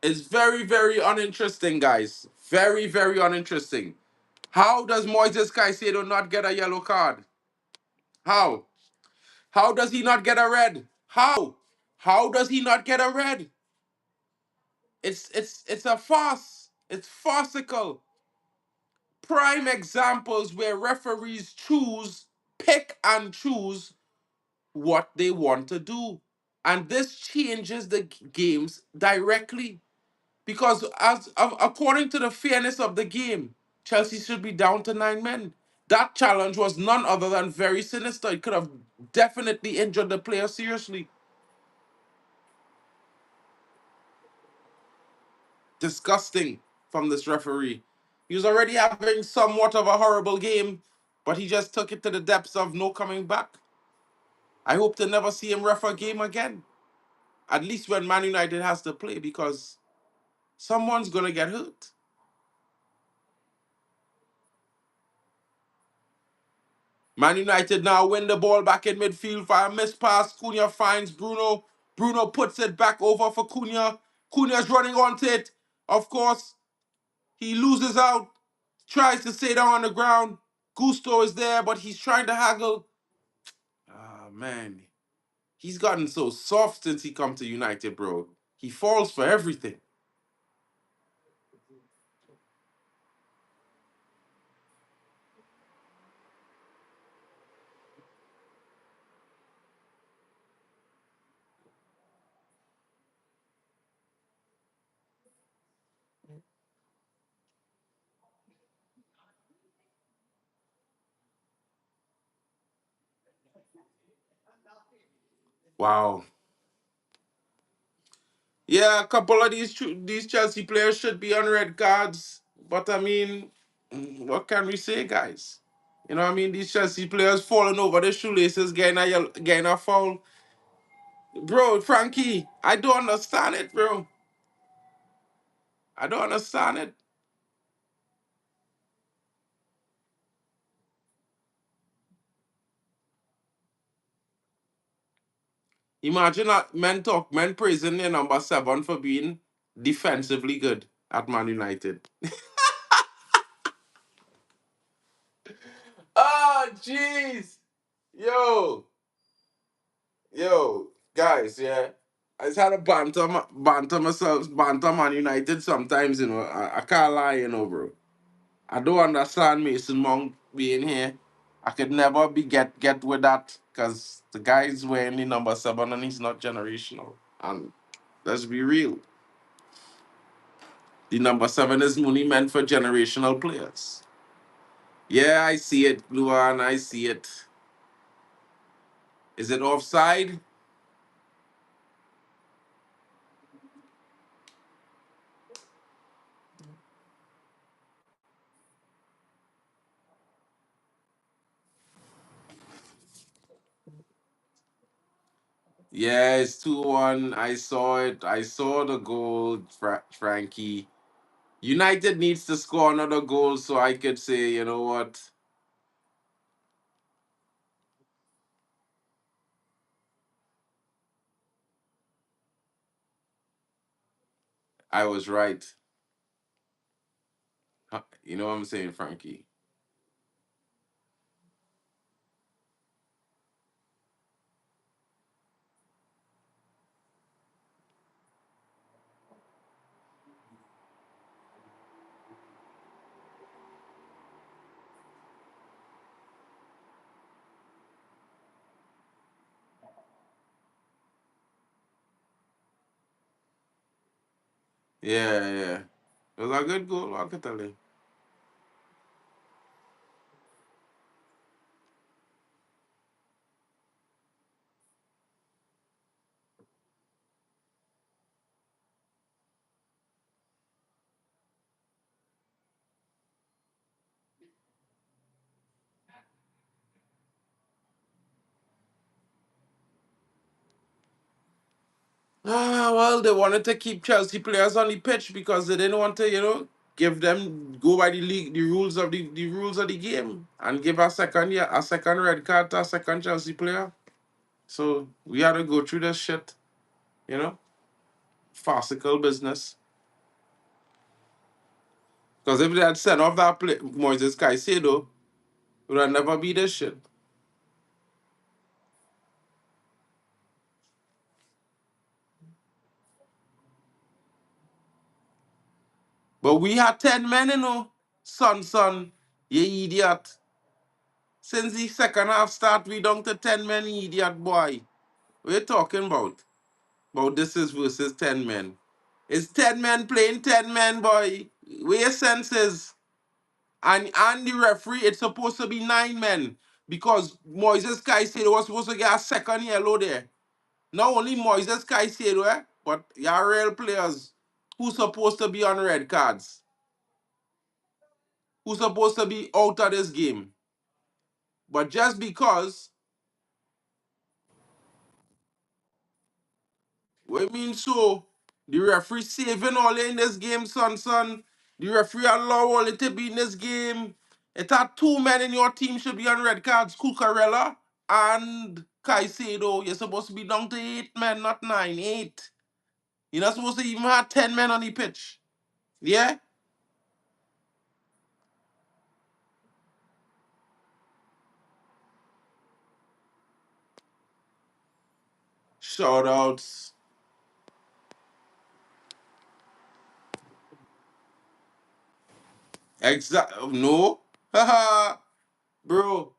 It's very, very uninteresting, guys. Very, very uninteresting. How does Moises Caicedo not get a yellow card? How? How does he not get a red? How? How does he not get a red? It's a farce. It's farcical. Prime examples where referees pick and choose what they want to do. And this changes the games directly. Because according to the fairness of the game, Chelsea should be down to 9 men. That challenge was none other than very sinister. It could have definitely injured the player seriously. Disgusting from this referee. He was already having somewhat of a horrible game, but he just took it to the depths of no coming back. I hope to never see him ref a game again. At least when Man United has to play, because someone's gonna get hurt. Man United now win the ball back in midfield via missed pass. Cunha finds Bruno. Bruno puts it back over for Cunha. Cunha's running onto it. Of course, he loses out. Tries to stay down on the ground. Gusto is there, but he's trying to haggle. Ah, man. He's gotten so soft since he come to United, bro. He falls for everything. Wow. Yeah, a couple of these Chelsea players should be on red cards, but I mean, what can we say, guys? You know what I mean? These Chelsea players falling over the shoelaces, getting a foul. Bro, Frankie, I don't understand it, bro. I don't understand it. Imagine that men praising their number 7 for being defensively good at Man United. Oh, jeez. Yo, guys, yeah. I just had to banter myself, banter Man United sometimes, I can't lie, bro. I don't understand Mason Mount being here. I could never get with that because the guy's wearing the number 7 and he's not generational. And let's be real. The number 7 is only meant for generational players. Yeah, I see it, Luan. I see it. Is it offside? Yeah, it's 2-1. I saw it. I saw the goal, Frankie. United needs to score another goal so I could say, you know what? I was right. You know what I'm saying, Frankie? Yeah, yeah. It was a good goal, I can tell you. Ah, well, they wanted to keep Chelsea players on the pitch because they didn't want to, give them go by the league, the rules of the game, and give a second red card to a second Chelsea player. So we had to go through this shit, you know, farcical business. Because if they had sent off that play, Moises Caicedo, it would have never be this shit. But we had 10 men, you know. Son, you idiot. Since the second half start, we down to 10 men, you idiot boy. What you talking about? About this is versus 10 men. It's 10 men playing 10 men, boy. Where your senses? And the referee, it's supposed to be 9 men. Because Moises Caicedo was supposed to get a second yellow there. Not only Moises Caicedo, but your real players who supposed to be on red cards, who supposed to be out of this game. But just because, what mean so, the referee saving all in this game, son. The referee allow all it to be in this game. It had 2 men in your team should be on red cards, Cucurella and Caicedo. You're supposed to be down to 8 men, not 9, 8. You're not supposed to even have 10 men on the pitch. Yeah? Shout outs. Exact. No. Haha. Bro,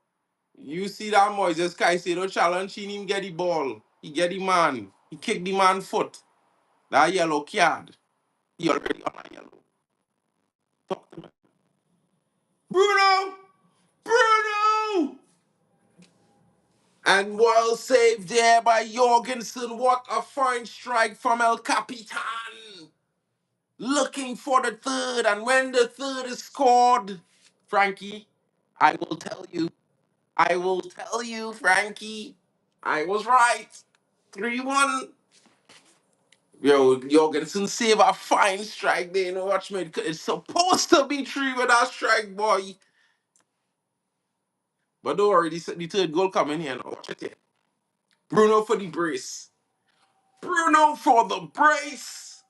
you see that Moises Caicedo challenge, he didn't even get the ball. He get the man. He kicked the man foot. That yellow card. He already on a yellow. Talk to me. Bruno! Bruno! And well saved there by Jorgensen. What a fine strike from El Capitan. Looking for the third. And when the third is scored, Frankie, I will tell you. I will tell you, Frankie. I was right. 3-1. Yo, Jorgensen save a fine strike there. You know, watch me. It's supposed to be 3 with that strike, boy. But don't worry, the third goal coming here now. Watch it here. Bruno for the brace. Bruno for the brace.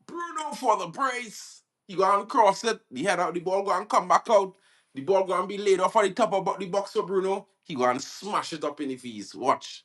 Bruno for the brace. He gonna cross it. The head out. The ball gonna come back out. The ball gonna be laid off on the top of the box for Bruno. He gonna smash it up in the face. Watch.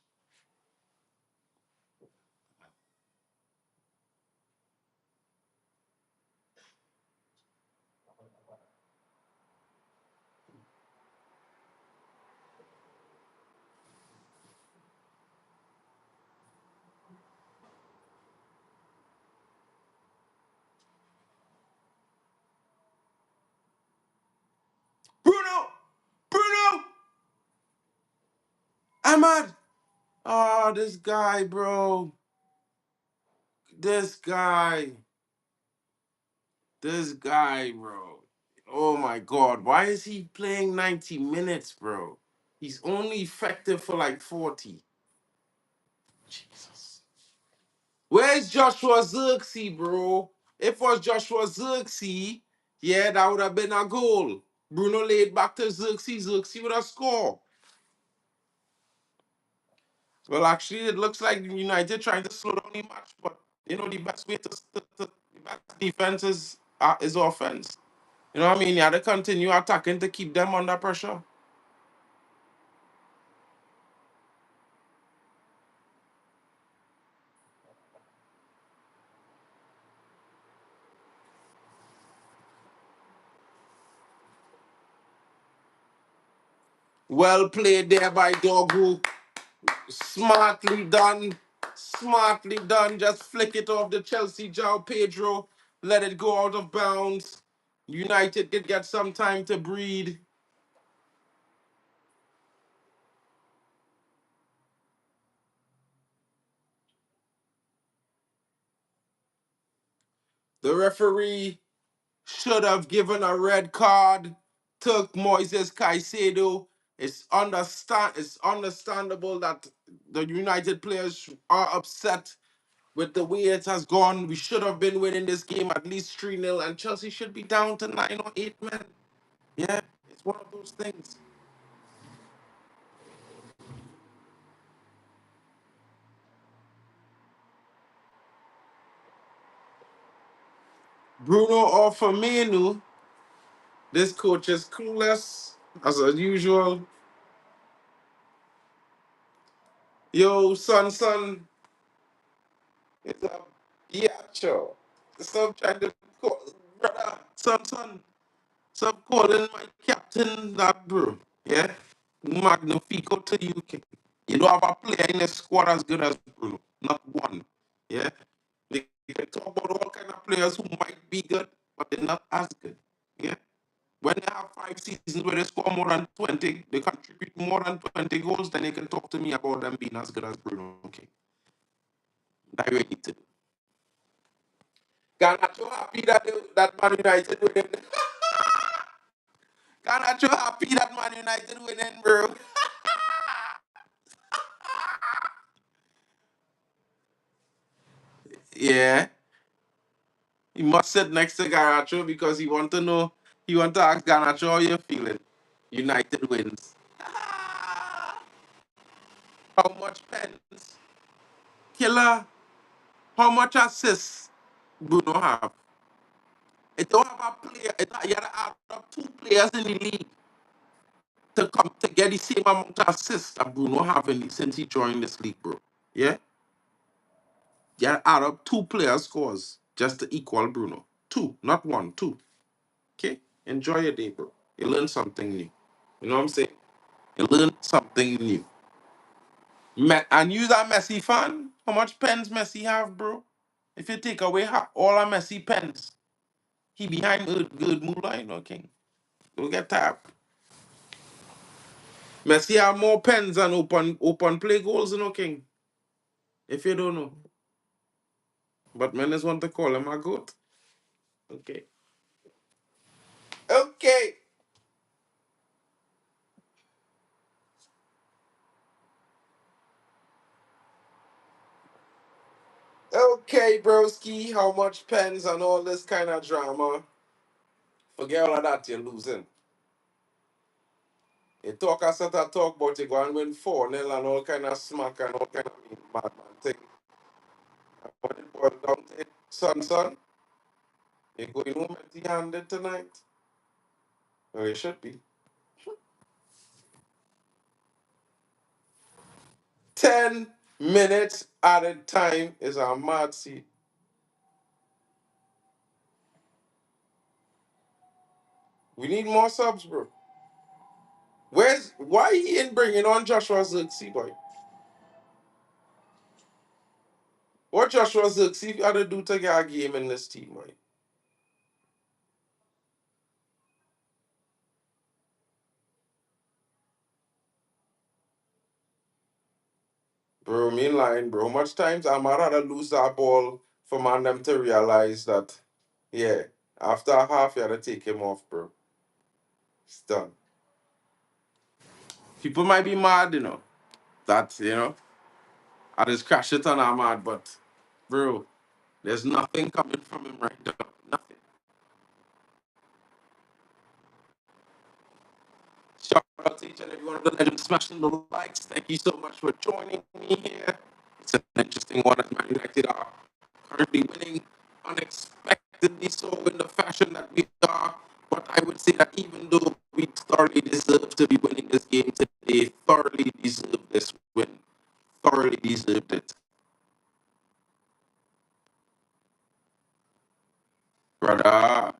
Bruno! Bruno! Ahmad! Oh, this guy, bro. This guy. This guy, bro. Oh my God. Why is he playing 90 minutes, bro? He's only effective for like 40. Jesus. Where's Joshua Zirksey, bro? If it was Joshua Zirksey, yeah, that would have been a goal. Bruno laid back to Zirksey. Zirksey would have scored. Well, actually, it looks like United trying to slow down the match, but you know the best way to the best defense is offense. You know what I mean? You have to continue attacking to keep them under pressure. Well played there by Dogu. Smartly done. Smartly done. Just flick it off the Chelsea João Pedro. Let it go out of bounds. United did get some time to breathe. The referee should have given a red card. Took Moises Caicedo. It's understandable that the United players are upset with the way it has gone. We should have been winning this game at least 3-0, and Chelsea should be down to 9 or 8 men. Yeah, it's one of those things. Bruno or Firmino, this coach is clueless as usual. Yo, son, it's a biatch. Stop trying to call, brother, son. Stop calling my captain that, bro. Yeah? Magnifico to the UK. You don't have a player in the squad as good as Bruno. Not one. Yeah? They can talk about all kind of players who might be good, but they're not as good. Yeah? When they have 5 seasons where they score more than 20, they contribute more than 20 goals, then they can talk to me about them being as good as Bruno. Okay. That we need to do. Garnacho happy that Man United winning. Garnacho happy that Man United winning, bro. Yeah. He must sit next to Garnacho because he want to ask Garnacho how you feeling. United wins. How much pens? Killer. How much assists Bruno have? It don't have a player. You gotta add up 2 players in the league to come to get the same amount of assists that Bruno have since he joined this league, bro. Yeah? You gotta add up 2 players' scores just to equal Bruno. Two, not one, two. Okay? Enjoy your day, bro. You learn something new. You know what I'm saying? You learn something new. And you that Messi fan? How much pens Messi have, bro? If you take away all our Messi pens, he behind good Mula, you know, King. Don't get tapped. Messi have more pens than open play goals, you know, King. If you don't know. But men just want to call him a goat. Okay. Okay. Okay, broski. How much pens and all this kind of drama? Forget all of that, you're losing. You talk a set of talk, but you go and win 4-0 and all kind of smack and all kind of madman thing. When it boils down to it, son, you going home empty-handed tonight? Well, you should be. 10 minutes added time is a mad seat. We need more subs, bro. Why he ain't bringing on Joshua Zirkzee, boy? What Joshua Zirkzee got to do to get a game in this team, boy? Bro, me in line, bro. How much times I'm rather lose that ball for man them to realize that, yeah, after a half, you gotta take him off, bro. It's done. People might be mad, that, I just crash it on our mad, but, bro, there's nothing coming from him right now. Nothing. Shout out to each and every one of the legends smashing the likes. Thank you so much for joining me here. It's an interesting one as Man United are currently winning unexpectedly so in the fashion that we are. But I would say that even though we thoroughly deserve to be winning this game today, thoroughly deserve this win. Thoroughly deserved it. Brother,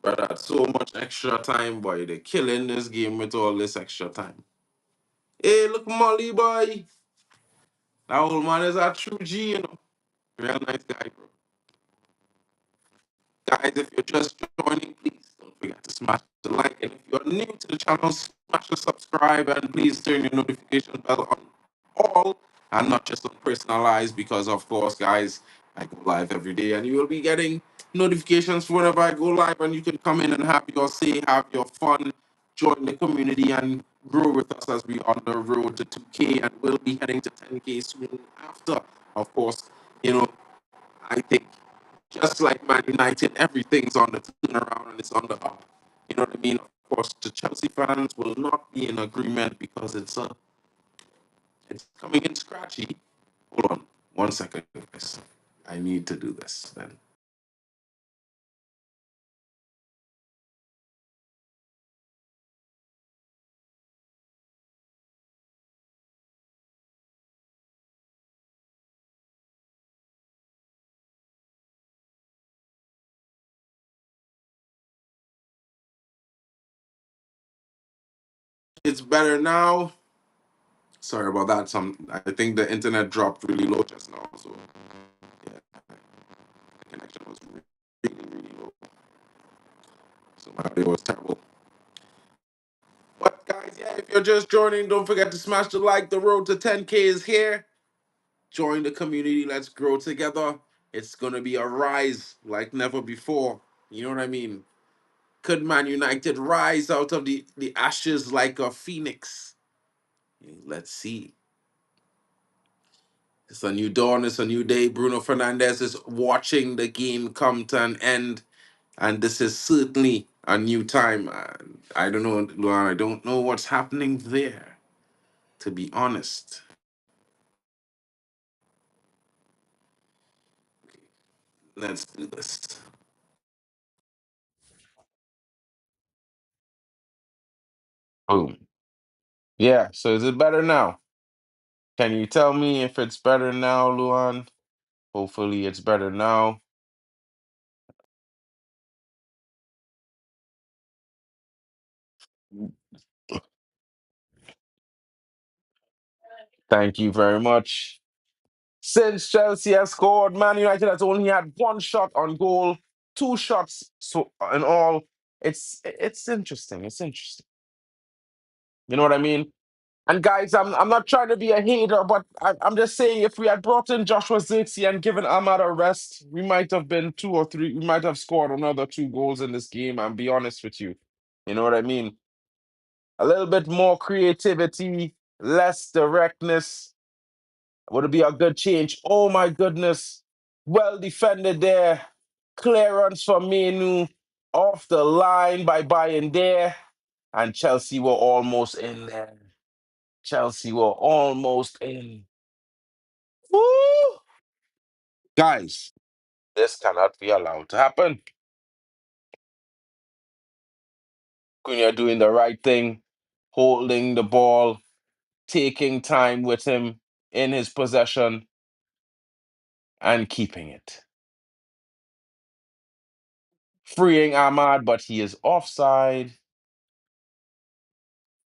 brother, so much extra time, boy. They're killing this game with all this extra time. Hey, look, Molly, boy. That old man is a true G. Real nice guy, bro. Guys, if you're just joining, please don't forget to smash the like. And if you're new to the channel, smash the subscribe and please turn your notification bell on all and not just on personalized because, of course, guys, I go live every day and you will be getting notifications whenever I go live and you can come in and have your say, have your fun, join the community and grow with us as we on the road to 2K and we'll be heading to 10K soon after. Of course, I think just like Man United, everything's on the turnaround and it's on the up. You know what I mean? Of course, the Chelsea fans will not be in agreement because it's a It's coming in scratchy. Hold on 1 second, guys. I need to do this then. It's better now. Sorry about that. I think the internet dropped really low just now. So yeah, the connection was really low. So my audio was terrible. But guys, yeah, if you're just joining, don't forget to smash the like. The road to 10K is here. Join the community. Let's grow together. It's gonna be a rise like never before. You know what I mean? Could Man United rise out of the ashes like a phoenix? Let's see. It's a new dawn. It's a new day. Bruno Fernandez is watching the game come to an end, and this is certainly a new time. I don't know, Luan. I don't know what's happening there, to be honest. Let's do this. Boom. Yeah. So is it better now? Can you tell me if it's better now, Luan? Hopefully, it's better now. Thank you very much. Since Chelsea has scored, Man United has only had one shot on goal, two shots so in all. It's interesting. It's interesting. You know what I mean? And guys, I'm not trying to be a hater, but I'm just saying if we had brought in Joshua Zirkzee and given Ahmad a rest, we might have been two or three. We might have scored another two goals in this game. I'll be honest with you. You know what I mean? A little bit more creativity, less directness. Would it be a good change? Oh my goodness. Well defended there. Clearance from Menu off the line by Bayern there. And Chelsea were almost in there. Chelsea were almost in. Woo! Guys, this cannot be allowed to happen. Cunha doing the right thing, holding the ball, taking time with him in his possession, and keeping it. Freeing Ahmad, but he is offside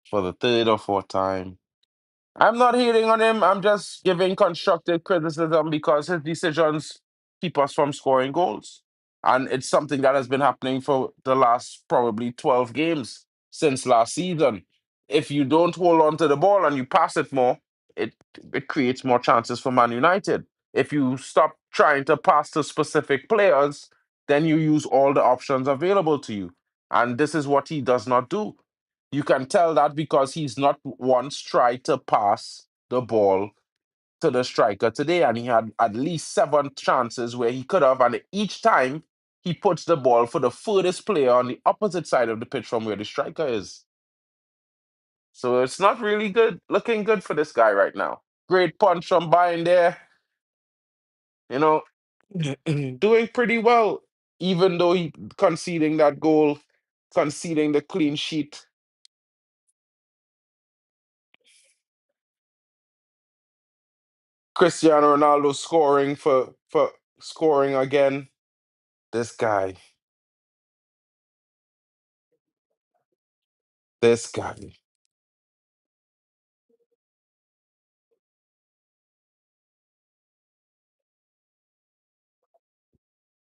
for the third or fourth time. I'm not hating on him. I'm just giving constructive criticism because his decisions keep us from scoring goals. And it's something that has been happening for the last probably 12 games since last season. If you don't hold on to the ball and you pass it more, it it creates more chances for Man United. If you stop trying to pass to specific players, then you use all the options available to you. And this is what he does not do. You can tell that because he's not once tried to pass the ball to the striker today, and he had at least seven chances where he could have, and each time he puts the ball for the furthest player on the opposite side of the pitch from where the striker is. So it's not really good, looking good for this guy right now. Great punch from behind there, you know, doing pretty well, even though he conceding that goal, conceding the clean sheet. Cristiano Ronaldo scoring for scoring again. This guy, this guy.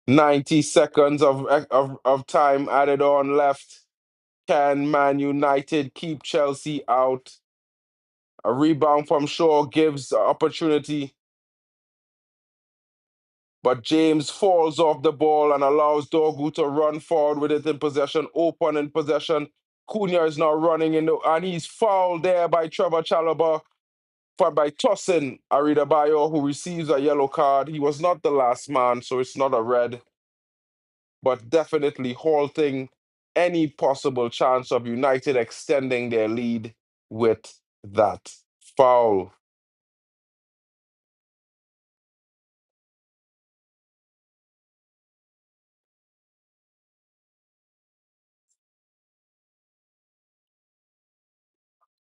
90 seconds of time added on left. Can Man United keep Chelsea out? A rebound from Shaw gives the opportunity, but James falls off the ball and allows Dorgu to run forward with it in possession, open in possession. Cunha is now running in, and he's fouled there by Trevor Chalobah by tossing Arida Bayo, who receives a yellow card. He was not the last man, so it's not a red, but definitely halting any possible chance of United extending their lead with that foul.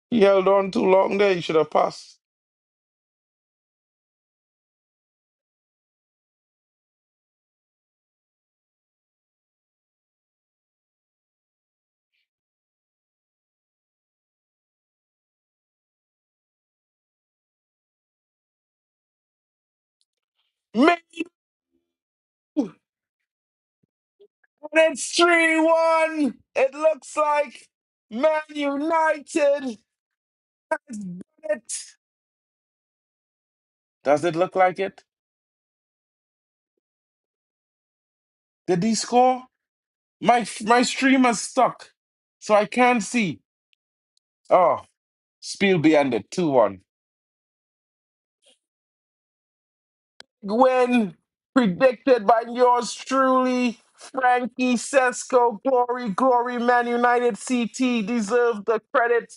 He held on too long there. He should have passed. Man, and it's 3-1. It looks like Man United has done it. Does it look like it? Did he score? My stream is stuck, so I can't see. Oh, Spielby ended 2-1. Win predicted by yours truly, Frankie Sesko. Glory, glory, Man United CT deserved the credit.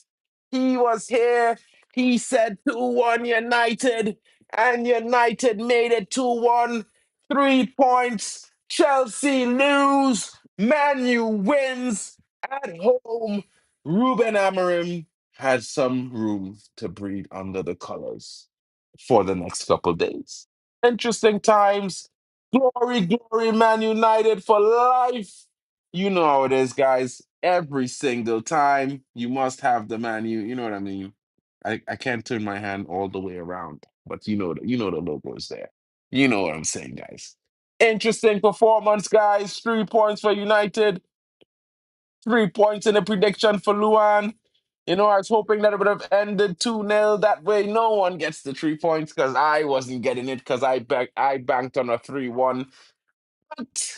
He was here. He said 2-1 United, and United made it 2-1. 3 points. Chelsea lose. Man U wins at home. Ruben Amorim had some room to breathe under the colors for the next couple days. Interesting times. Glory, glory, Man United for life. You know how it is, guys. Every single time, you must have the Man U. You know what I mean? I can't turn my hand all the way around, but you know the logo is there. You know what I'm saying, guys. Interesting performance, guys. 3 points for United. 3 points in the prediction for Luan. You know, I was hoping that it would have ended 2-0. That way, no one gets the 3 points because I wasn't getting it because I banked on a 3-1. But,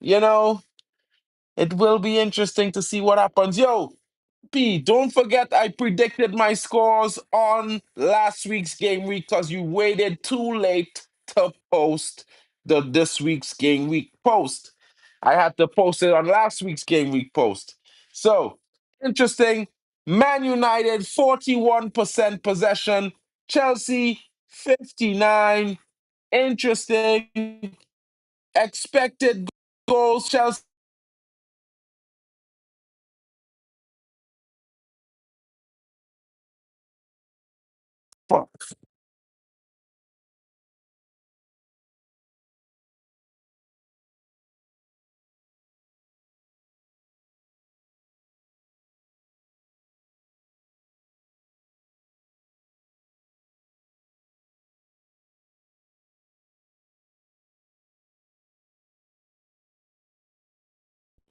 you know, it will be interesting to see what happens. Yo, P, don't forget I predicted my scores on last week's game week because you waited too late to post the this week's game week post. I had to post it on last week's game week post. So, interesting. Man United 41% possession, Chelsea 59. Interesting. Expected goals, Chelsea.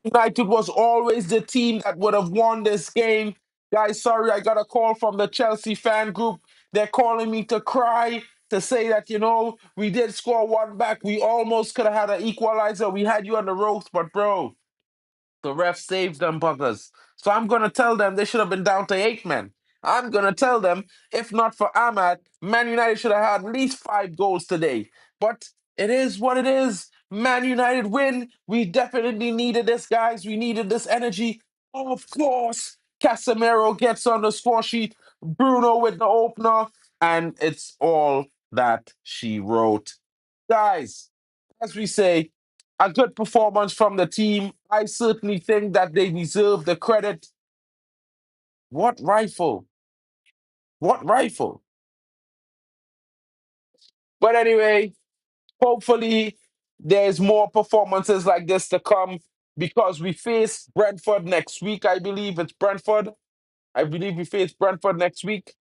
United was always the team that would have won this game. Guys, sorry, I got a call from the Chelsea fan group. They're calling me to cry to say that, we did score one back. We almost could have had an equalizer. We had you on the ropes, but bro, the ref saved them buggers. So I'm going to tell them they should have been down to 8 men. I'm going to tell them, if not for Ahmad, Man United should have had at least 5 goals today. But it is what it is. Man United win. We definitely needed this, guys. We needed this energy. Of course, Casemiro gets on the score sheet. Bruno with the opener. And it's all that she wrote. Guys, as we say, a good performance from the team. I certainly think that they deserve the credit. What rifle? What rifle? But anyway, hopefully there's more performances like this to come because we face Brentford next week. I believe it's Brentford. I believe we face Brentford next week.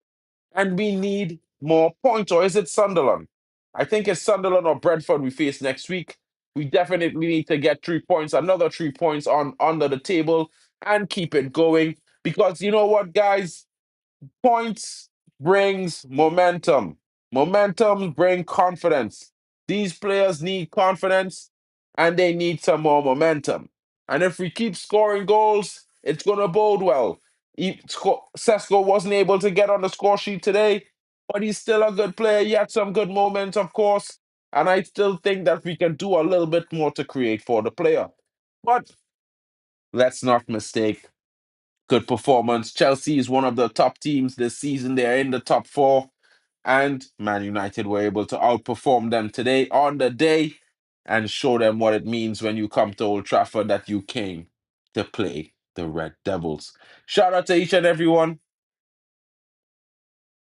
And we need more points. Or is it Sunderland? I think it's Sunderland or Brentford we face next week. We definitely need to get 3 points, another 3 points on under the table, and keep it going. Because you know what, guys? Points brings momentum. Momentum bring confidence. These players need confidence and they need some more momentum. And if we keep scoring goals, it's going to bode well. Sesko wasn't able to get on the score sheet today, but he's still a good player. He had some good moments, of course. And I still think that we can do a little bit more to create for the player. But let's not mistake good performance. Chelsea is one of the top teams this season. They're in the top four, and Man United were able to outperform them today on the day and show them what it means when you come to Old Trafford that you came to play the Red Devils. Shout out to each and everyone.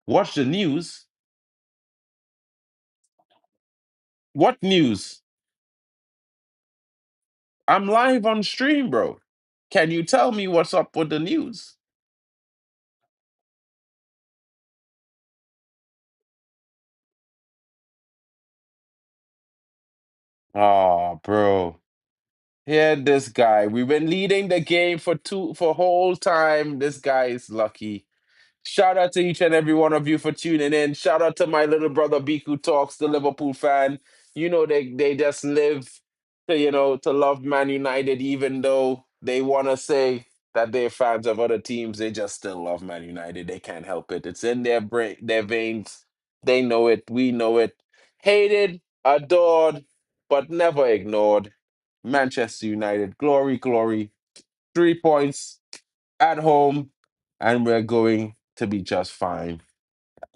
Watch the news. What news? I'm live on stream, bro. Can you tell me what's up with the news? Oh, bro. Here, this guy. We've been leading the game for whole time. This guy is lucky. Shout out to each and every one of you for tuning in. Shout out to my little brother Biku Talks, the Liverpool fan. You know they just live to to love Man United, even though they want to say that they're fans of other teams. They just still love Man United. They can't help it. It's in their brain, their veins. They know it. We know it. Hated, adored, but never ignored. Manchester United, glory, glory. 3 points at home, and we're going to be just fine.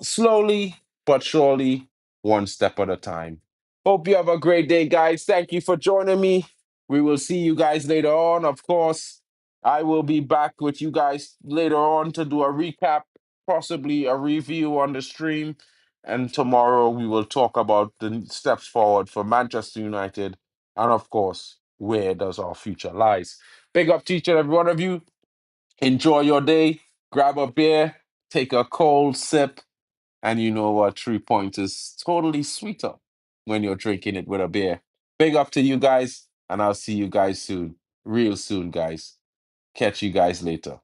Slowly but surely, one step at a time. Hope you have a great day, guys. Thank you for joining me. We will see you guys later on. Of course, I will be back with you guys later on to do a recap, possibly a review on the stream. And tomorrow we will talk about the steps forward for Manchester United and, of course, where does our future lies. Big up to each and every one of you. Enjoy your day. Grab a beer, take a cold sip, and you know what? 3 points is totally sweeter when you're drinking it with a beer. Big up to you guys, and I'll see you guys soon. Real soon, guys. Catch you guys later.